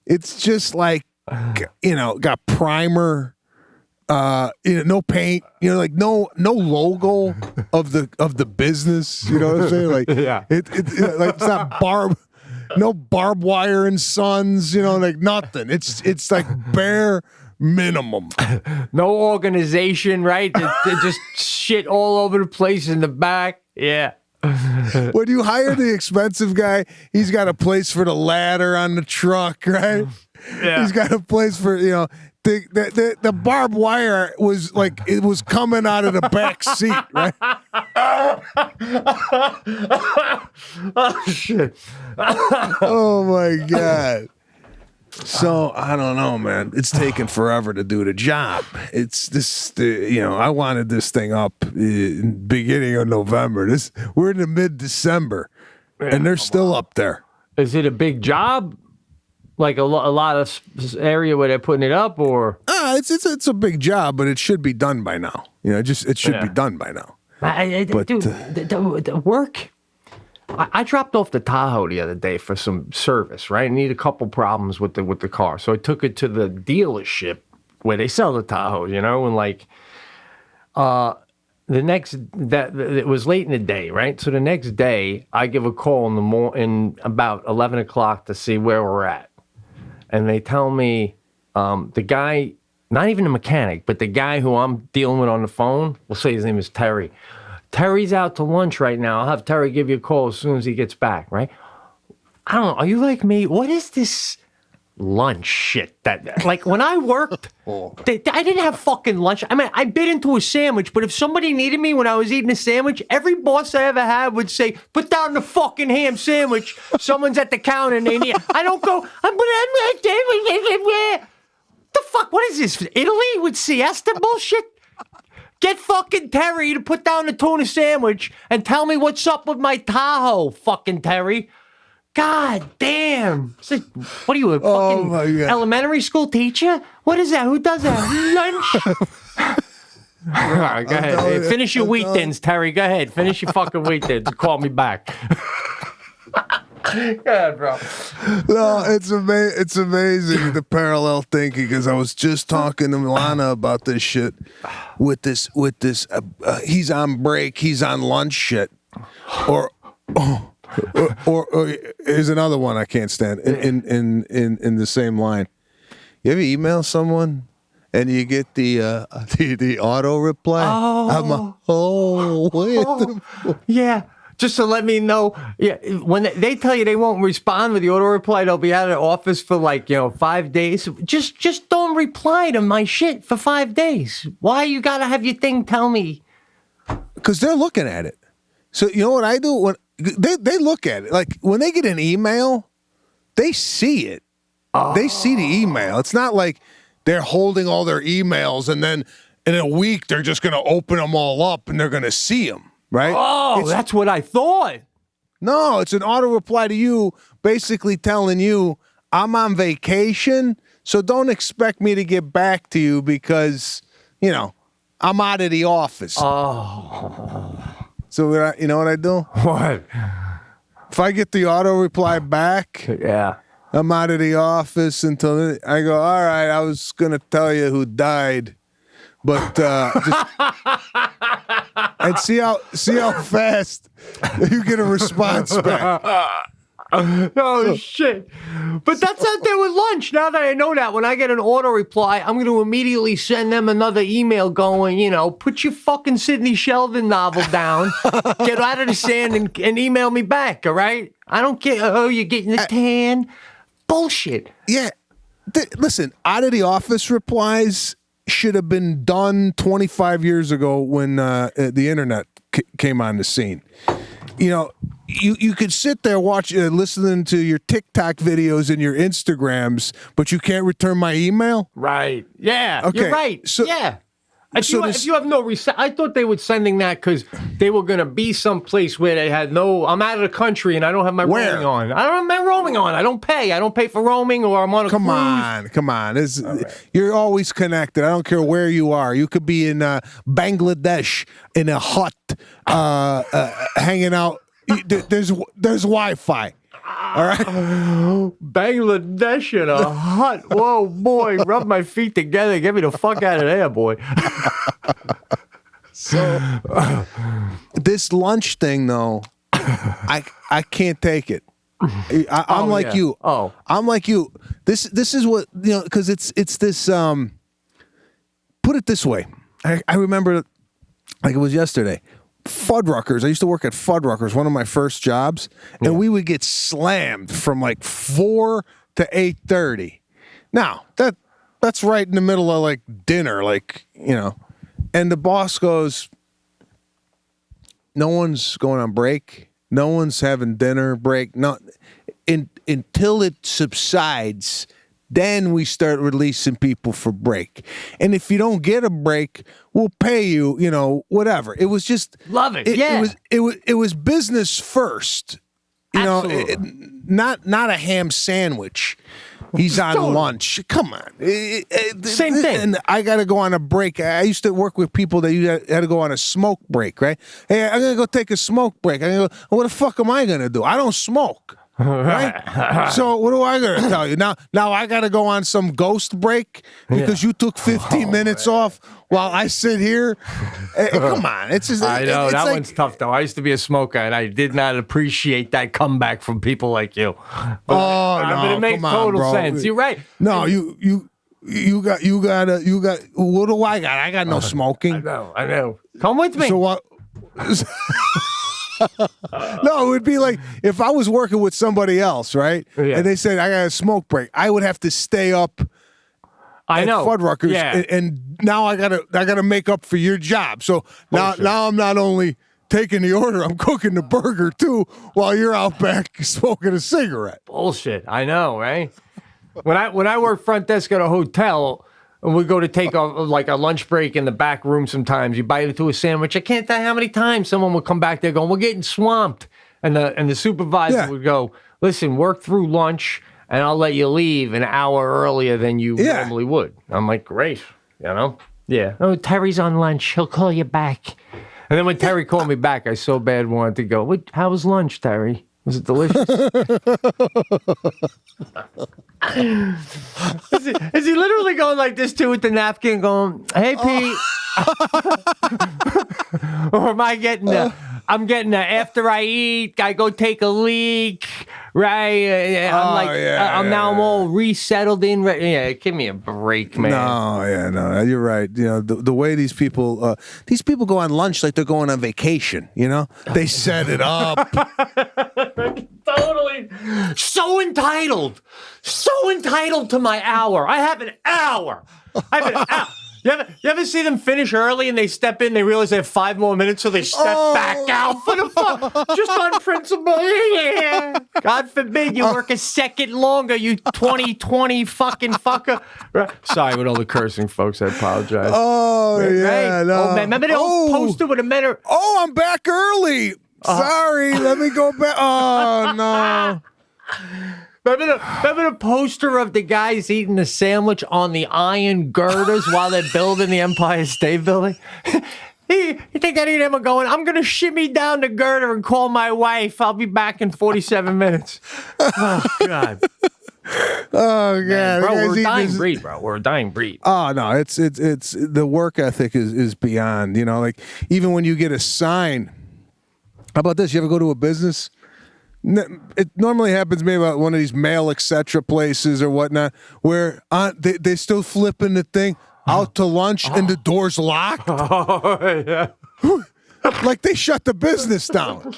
It's just like, got primer, no paint, like no logo of the business. You know what I'm saying? Like, yeah, like it's not no barbed wire and Sons. Like nothing. It's like bare minimum. No organization, right? They just shit all over the place in the back. Yeah. When you hire the expensive guy, he's got a place for the ladder on the truck, right? Yeah. He's got a place for, the barbed wire was like, it was coming out of the back seat, right? Oh, shit. Oh, my God. So, I don't know, man. It's taking forever to do the job. It's this, I wanted this thing up in beginning of November. We're in the mid-December, and they're still up there. Is it a big job? Like a lot of area where they're putting it up, or? It's a big job, but it should be done by now. It should be done by now. Dude, the work. I dropped off the Tahoe the other day for some service. Right, I need a couple problems with the car, so I took it to the dealership where they sell the Tahoe. And like, it was late in the day, right? So the next day, I give a call in about 11 o'clock to see where we're at. And they tell me the guy, not even a mechanic, but the guy who I'm dealing with on the phone, we'll say his name is Terry. Terry's out to lunch right now. I'll have Terry give you a call as soon as he gets back, right? I don't know. Are you like me? What is this lunch shit? Like when I worked, I didn't have fucking lunch. I mean, I bit into a sandwich, but if somebody needed me when I was eating a sandwich, every boss I ever had would say, put down the fucking ham sandwich. Someone's at the counter and they need it. I don't go, the fuck? What is this? Italy with siesta bullshit? Get fucking Terry to put down the tuna sandwich and tell me what's up with my Tahoe, fucking Terry. God damn. What are you, a fucking elementary school teacher? What is that? Who does that? Lunch? All right, go ahead. Hey, finish your wheat thins, Terry. Go ahead. Finish your fucking wheat thins. Call me back. Go ahead, bro. No, it's amazing the parallel thinking, because I was just talking to Lana about this shit with this he's on break, he's on lunch shit, or here's another one I can't stand in the same line. You ever email someone and you get the auto reply? Yeah. Just to let me know, when they tell you they won't respond with the auto reply, they'll be out of the office for 5 days. Just don't reply to my shit for 5 days. Why you gotta have your thing tell me? Because they're looking at it. So you know what I do? When they look at it, like when they get an email, they see it. They see the email. It's not like they're holding all their emails and then in a week they're just gonna open them all up and they're gonna see them. Right? That's what I thought. No, it's an auto reply to you, basically telling you I'm on vacation, so don't expect me to get back to you because, I'm out of the office. So you know what I do? What? If I get the auto reply back, I'm out of the office until I go, all right, I was going to tell you who died. But just, and see how fast you get a response back. Shit! But that's out there with lunch. Now that I know that, when I get an auto reply, I'm going to immediately send them another email going, put your fucking Sidney Sheldon novel down, get out of the sand, and email me back. All right? I don't care. Oh, you're getting the tan. Bullshit. Yeah. Listen, out of the office replies should have been done 25 years ago when the internet came on the scene. You could sit there listening to your TikTok videos and your Instagrams, but you can't return my email? Right. Yeah. Okay. You're right. So, yeah. If you have no I thought they were sending that because they were going to be someplace where they had I'm out of the country and I don't have my roaming on. I don't have my roaming on. I don't pay for roaming, or I'm on a cruise. Come on. You're always connected. I don't care where you are. You could be in Bangladesh in a hut hanging out. There's Wi-Fi. All right. Bangladesh in a hut. Whoa, boy. Rub my feet together. Get me the fuck out of there, boy. So, this lunch thing, though, I can't take it. I'm like you. Oh. I'm like you. This is what, because it's this, put it this way. I remember like it was yesterday. Fuddruckers. I used to work at Fuddruckers, one of my first jobs, and we would get slammed from like 4 to 8:30. Now that's right in the middle of like dinner, and the boss goes, "No one's going on break. No one's having dinner break. Until it subsides." Then we start releasing people for break. And if you don't get a break, we'll pay you, whatever. It was just love it. It was business first. Absolutely. not a ham sandwich. He's on lunch. Come on. Same thing. And I got to go on a break. I used to work with people that had to go on a smoke break, right? Hey, I'm going to go take a smoke break. I'm going to go, what the fuck am I going to do? I don't smoke. Right? So what do I got to tell you? Now I got to go on some ghost break because you took 15 minutes off while I sit here. Come on. It's just, I know. it's That like, one's tough, though. I used to be a smoker, and I did not appreciate that comeback from people like you. But it makes total sense. You're right. No, you got what do I got? I got no smoking. I know. Come with me. So what? No, it would be like if I was working with somebody else, right? Yeah. And they said I got a smoke break, I would have to stay up. I know. Fuddruckers, Yeah. and now I gotta make up for your job. So now I'm not only taking the order, I'm cooking the burger too, while you're out back smoking a cigarette. Bullshit. I know, right? When I worked front desk at a hotel, and we go to take a lunch break in the back room sometimes, you bite into a sandwich. I can't tell you how many times someone would come back there going, we're getting swamped. And the supervisor would go, listen, work through lunch, and I'll let you leave an hour earlier than you normally would. I'm like, great, Yeah. Oh, Terry's on lunch. He'll call you back. And then when Terry called me back, I so bad wanted to go, how was lunch, Terry? Was it delicious? Is he literally going like this too with the napkin going, hey, Pete? Or am I getting I'm getting after I eat, I go take a leak, right? I'm all resettled in. Give me a break, man. No, you're right. The way these people go on lunch like they're going on vacation. They set it up. Totally. So entitled to my hour. I have an hour. You ever see them finish early and they step in, they realize they have 5 more minutes, so they step back out for the fuck, just on principle. Yeah. God forbid you work a second longer, you 2020 fucking fucker. Sorry with all the cursing, folks. I apologize. Oh, right? yeah. No. Oh, man. Remember the old poster with a men? Oh, I'm back early. Sorry, let me go back. Oh, no. Remember the poster of the guys eating the sandwich on the iron girders while they're building the Empire State Building? You think any of them are going, I'm going to shimmy down the girder and call my wife. I'll be back in 47 minutes. Oh, God. Oh, God. Bro, we're a dying breed, bro. We're a dying breed. Oh, no. It's the work ethic is beyond, like even when you get a sign. How about this? You ever go to a business? It normally happens maybe at one of these mail etc. places or whatnot, where they still flipping the thing out to lunch and the door's locked. Oh, yeah. Like they shut the business down.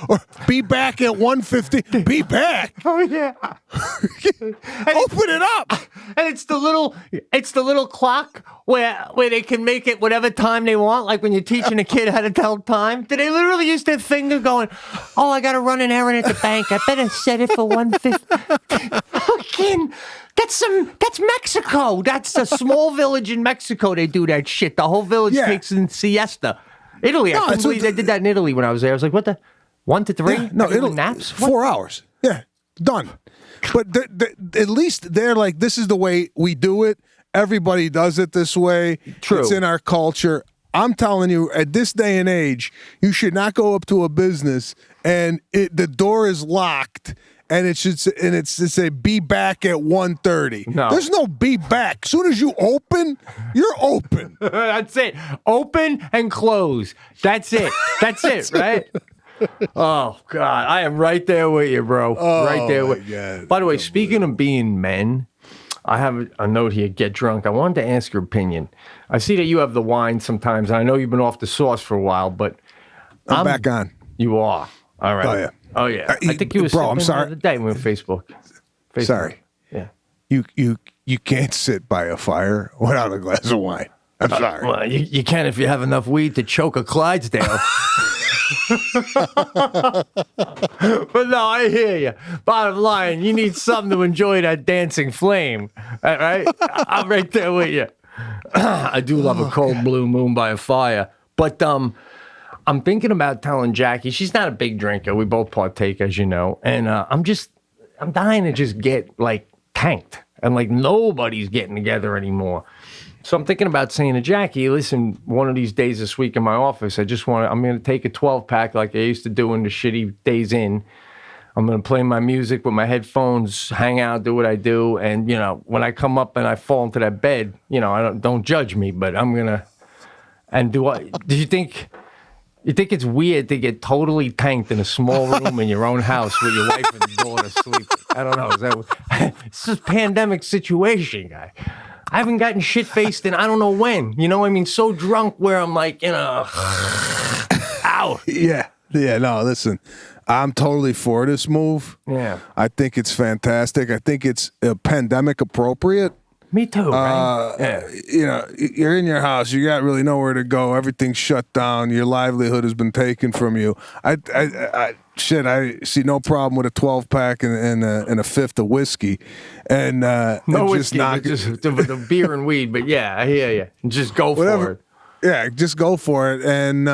Or be back at 1:50. Be back. Oh yeah. Open it up. And it's the little clock where they can make it whatever time they want. Like when you're teaching a kid how to tell time. Do they literally use their finger going, oh, I got to run an errand at the bank. I better set it for 1:50. Fucking. That's Mexico. That's a small village in Mexico. They do that shit. The whole village takes in siesta. Italy. I couldn't believe they did that in Italy when I was there. I was like, what the? 1 to 3? Yeah, no, it'll naps. 4 hours. Yeah, done. But at least they're like, this is the way we do it. Everybody does it this way. True. It's in our culture. I'm telling you, at this day and age, you should not go up to a business and the door is locked. And it should say be back at 1:30. No. There's no be back. As soon as you open, you're open. That's it. Open and close. That's it. That's it, right? Oh, God. I am right there with you, bro. Right there with you. By the way, speaking of being men, I have a note here, get drunk. I wanted to ask your opinion. I see that you have the wine sometimes, and I know you've been off the sauce for a while, but I'm back on. You are. All right. Oh, yeah. I think you were bro, I'm sorry. the other day when Facebook. Sorry. Yeah. You can't sit by a fire without a glass of wine. I'm sorry. Well, you can if you have enough weed to choke a Clydesdale. But no, I hear you. Bottom line, you need something to enjoy that dancing flame. All right? I'm right there with you. I do love a cold blue moon by a fire. But I'm thinking about telling Jackie. She's not a big drinker. We both partake, as you know. And I'm dying to just get like tanked. And like nobody's getting together anymore. So I'm thinking about saying to Jackie, listen, one of these days this week in my office, I'm going to take a 12-pack like I used to do in the shitty days in. I'm going to play my music with my headphones, hang out, do what I do. And, you know, when I come up and I fall into that bed, you know, don't judge me, but I'm going to, and do you think it's weird to get totally tanked in a small room in your own house with your wife and daughter sleeping? I don't know. It's just a pandemic situation, guy. I haven't gotten shit-faced in I don't know when. You know, I mean, so drunk where I'm like, you know, ow. Yeah, no, listen. I'm totally for this move. Yeah. I think it's fantastic. I think it's pandemic appropriate. Me too, right? Yeah. You know, you're in your house. You got really nowhere to go. Everything's shut down. Your livelihood has been taken from you. I see no problem with a 12-pack and a fifth of whiskey. And no just whiskey, just the beer and weed. But yeah, I hear you. Just go for it. Yeah, just go for it. And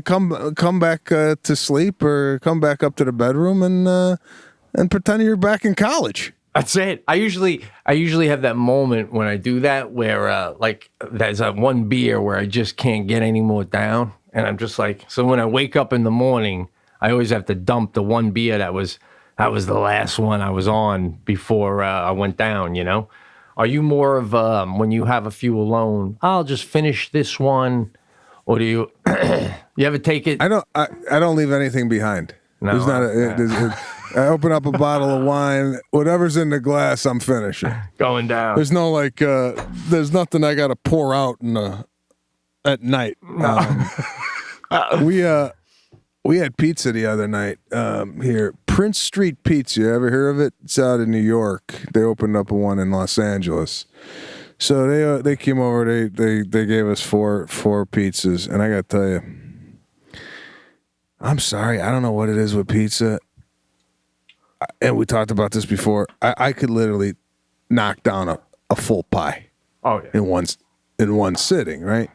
come back to sleep or come back up to the bedroom and pretend you're back in college. That's it. I usually have that moment when I do that where like there's that one beer where I just can't get any more down, and I'm just like, so when I wake up in the morning, I always have to dump the one beer that was the last one I was on before I went down. You know, are you more of when you have a few alone? I'll just finish this one, or do you you ever take it? I don't leave anything behind. No, I open up a bottle of wine. Whatever's in the glass, I'm finishing. Going down. There's no there's nothing I got to pour out at night. No. We had pizza the other night here. Prince Street Pizza. You ever hear of it? It's out in New York. They opened up one in Los Angeles. So they came over. They gave us four pizzas, and I got to tell you, I'm sorry. I don't know what it is with pizza. And we talked about this before. I could literally knock down a full pie. Oh yeah. In one sitting, right?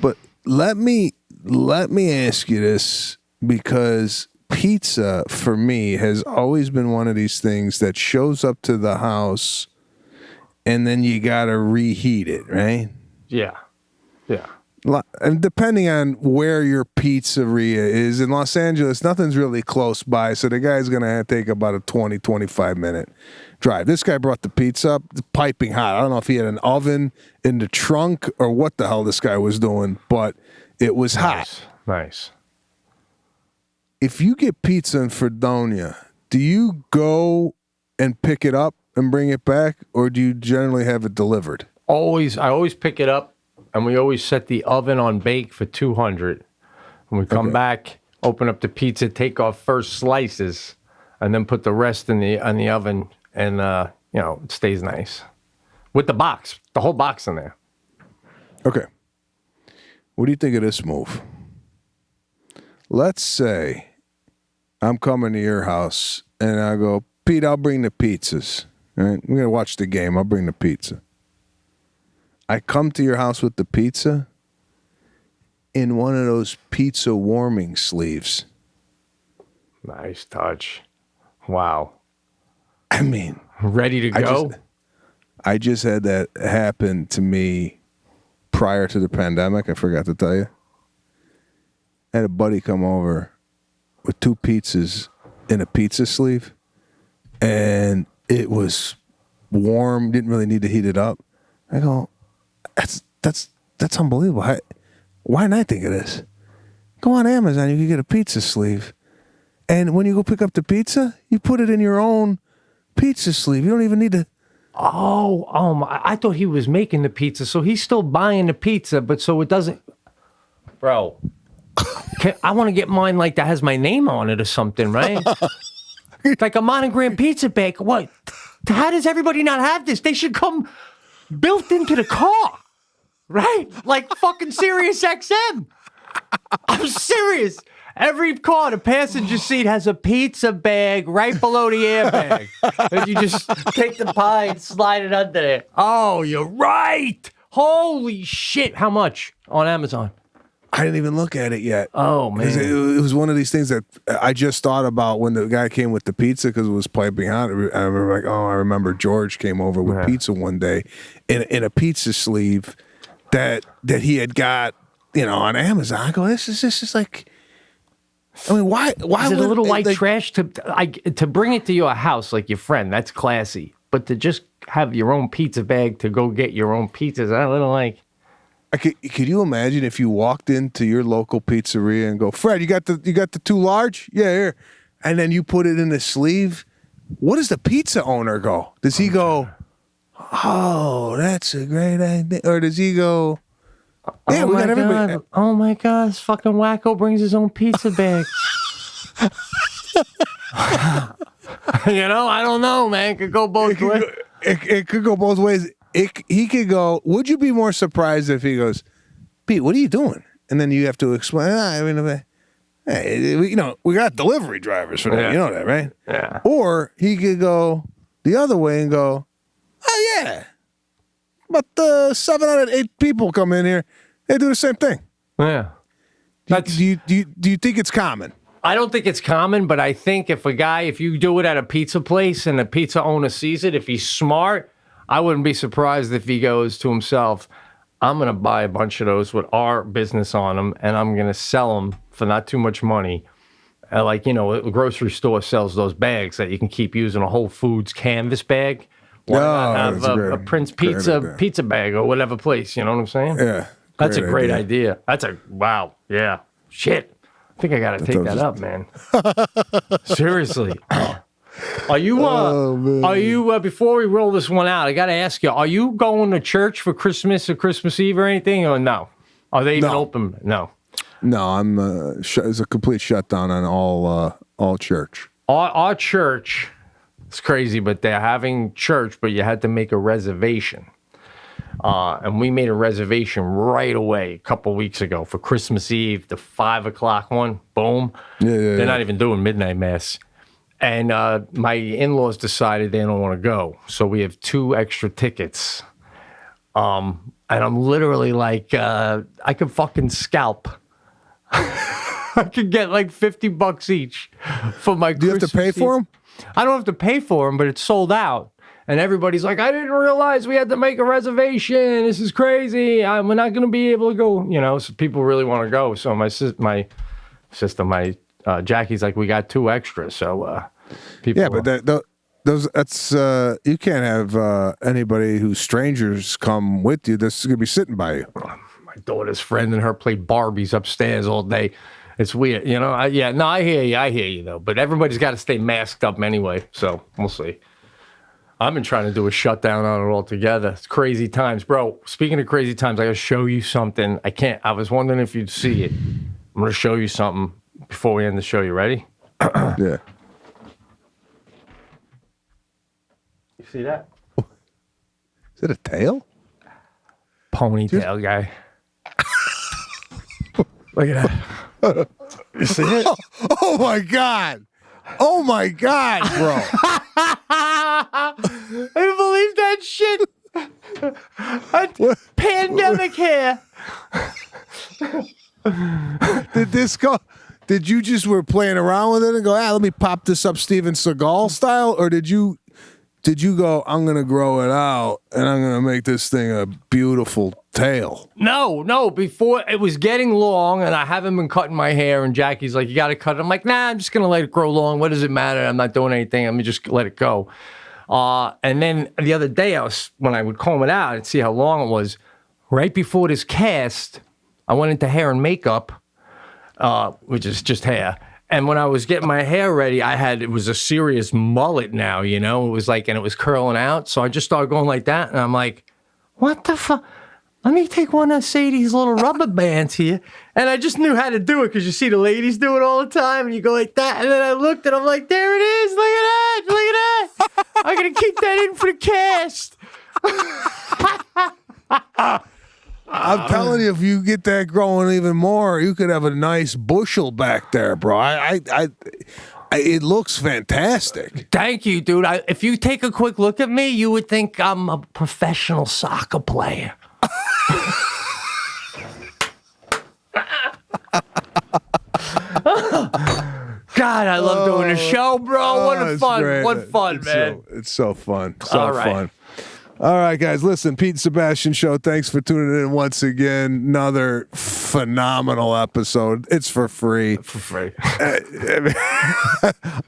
But let me ask you this, because pizza for me has always been one of these things that shows up to the house and then you gotta reheat it, right? Yeah. Yeah. And depending on where your pizzeria is in Los Angeles, nothing's really close by, so the guy's going to take about a 20, 25-minute drive. This guy brought the pizza up, piping hot. I don't know if he had an oven in the trunk or what the hell this guy was doing, but it was hot. Nice. If you get pizza in Fredonia, do you go and pick it up and bring it back, or do you generally have it delivered? I always pick it up. And we always set the oven on bake for 200. When we come back, open up the pizza, take off first slices, and then put the rest in the oven, and it stays nice with the box, the whole box in there. Okay. What do you think of this move? Let's say I'm coming to your house, and I go, Pete, I'll bring the pizzas. All right? We're gonna watch the game. I'll bring the pizza. I come to your house with the pizza in one of those pizza warming sleeves. Nice touch. Wow. I mean, ready to go? I just had that happen to me prior to the pandemic. I forgot to tell you. I had a buddy come over with 2 pizzas in a pizza sleeve, and it was warm, didn't really need to heat it up. I go, That's unbelievable. Why didn't I think of this? Go on Amazon, you can get a pizza sleeve. And when you go pick up the pizza, you put it in your own pizza sleeve. You don't even need to. I thought he was making the pizza, so he's still buying the pizza, but so it doesn't. Bro, I want to get mine like that has my name on it or something, right? It's like a monogram pizza bag. What? How does everybody not have this? They should come built into the car. Right? Like fucking Sirius XM. I'm serious. Every car, the passenger seat has a pizza bag right below the airbag. And you just take the pie and slide it under there. Oh, you're right. Holy shit. How much on Amazon? I didn't even look at it yet. Oh, man. It was one of these things that I just thought about when the guy came with the pizza because it was piping hot. I remember George came over with pizza one day in a pizza sleeve that he had got, on Amazon. I go, this is like, I mean, why is it a little white trash to bring it to your house like your friend? That's classy. But to just have your own pizza bag to go get your own pizzas, a little like. Could you imagine if you walked into your local pizzeria and go, Fred, you got the 2 large? Yeah, here. And then you put it in the sleeve. What does the pizza owner go? Does he go, oh, that's a great idea? Or does he go, yeah, we got everybody. Oh my God, this fucking wacko brings his own pizza bag. I don't know, man. It could go both ways. It could go both ways. He could go, would you be more surprised if he goes, Pete, what are you doing? And then you have to explain, we got delivery drivers for that. Yeah. You know that, right? Yeah. Or he could go the other way and go, oh, yeah. About 7 out of 8 people come in here. They do the same thing. Yeah. Do you think it's common? I don't think it's common, but I think if you do it at a pizza place and the pizza owner sees it, if he's smart, I wouldn't be surprised if he goes to himself, I'm going to buy a bunch of those with our business on them, and I'm going to sell them for not too much money. A grocery store sells those bags that you can keep using, a Whole Foods canvas bag. Why not have a Prince pizza bag or whatever place, you know what I'm saying? Yeah. That's a great idea. Wow. Yeah. Shit. I think I got to take that up, man. Seriously. Are you, before we roll this one out, I got to ask you, are you going to church for Christmas or Christmas Eve or anything, or no? Are they even open? No. No, I'm, it's a complete shutdown on all church. Our church, it's crazy, but they're having church, but you had to make a reservation. And we made a reservation right away a couple weeks ago for Christmas Eve, the 5 o'clock one. Boom. Yeah. They're not even doing midnight mass. And my in-laws decided they don't want to go. So we have 2 extra tickets. And I'm literally like, I could fucking scalp. I could get like $50 each for my Do you have to pay for them? I don't have to pay for them, but it's sold out. And everybody's like, I didn't realize we had to make a reservation. This is crazy. We're not going to be able to go. So people really want to go. So my sister, Jackie's like, we got 2 extras. So people. Yeah, but that's you can't have anybody who's strangers come with you. This is going to be sitting by you. My daughter's friend and her played Barbies upstairs all day. It's weird, I hear you though. But everybody's got to stay masked up anyway. So we'll see. I've been trying to do a shutdown on it altogether. It's crazy times. Bro, speaking of crazy times, I got to show you something. I was wondering if you'd see it. I'm going to show you something before we end the show. You ready? Yeah. You see that? Is it a tail? Ponytail guy. Look at that. You see it? Oh my God. Oh my God, bro. I didn't believe that shit. Pandemic hair. Did you just were playing around with it and go, let me pop this up Steven Seagal style? Or did you go, I'm going to grow it out and I'm going to make this thing a beautiful tail? No. Before it was getting long and I haven't been cutting my hair and Jackie's like, you got to cut it. I'm like, nah, I'm just going to let it grow long. What does it matter? I'm not doing anything. Let me just let it go. And then the other day when I would comb it out and see how long it was, right before this cast, I went into hair and makeup, which is just hair. And when I was getting my hair ready, it was a serious mullet now, it was like, and it was curling out. So I just started going like that. And I'm like, what the fuck? Let me take one of Sadie's little rubber bands here. And I just knew how to do it because you see the ladies do it all the time. And you go like that. And then I looked and I'm like, there it is. Look at that. Look at that. I'm going to keep that in for the cast. I'm telling you, if you get that growing even more, you could have a nice bushel back there, bro. It looks fantastic. Thank you, dude. If you take a quick look at me, you would think I'm a professional soccer player. God, I love doing the show, bro. What it's fun. great. What fun, It's man. it's so fun. So All right. fun. All right, guys. Listen, Pete and Sebastian Show. Thanks for tuning in once again. Another phenomenal episode. It's for free. For free.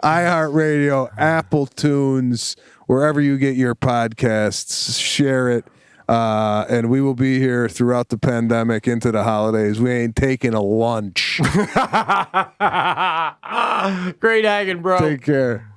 iHeartRadio, Apple Tunes, wherever you get your podcasts, share it. And we will be here throughout the pandemic into the holidays. We ain't taking a lunch. Great hanging, bro. Take care.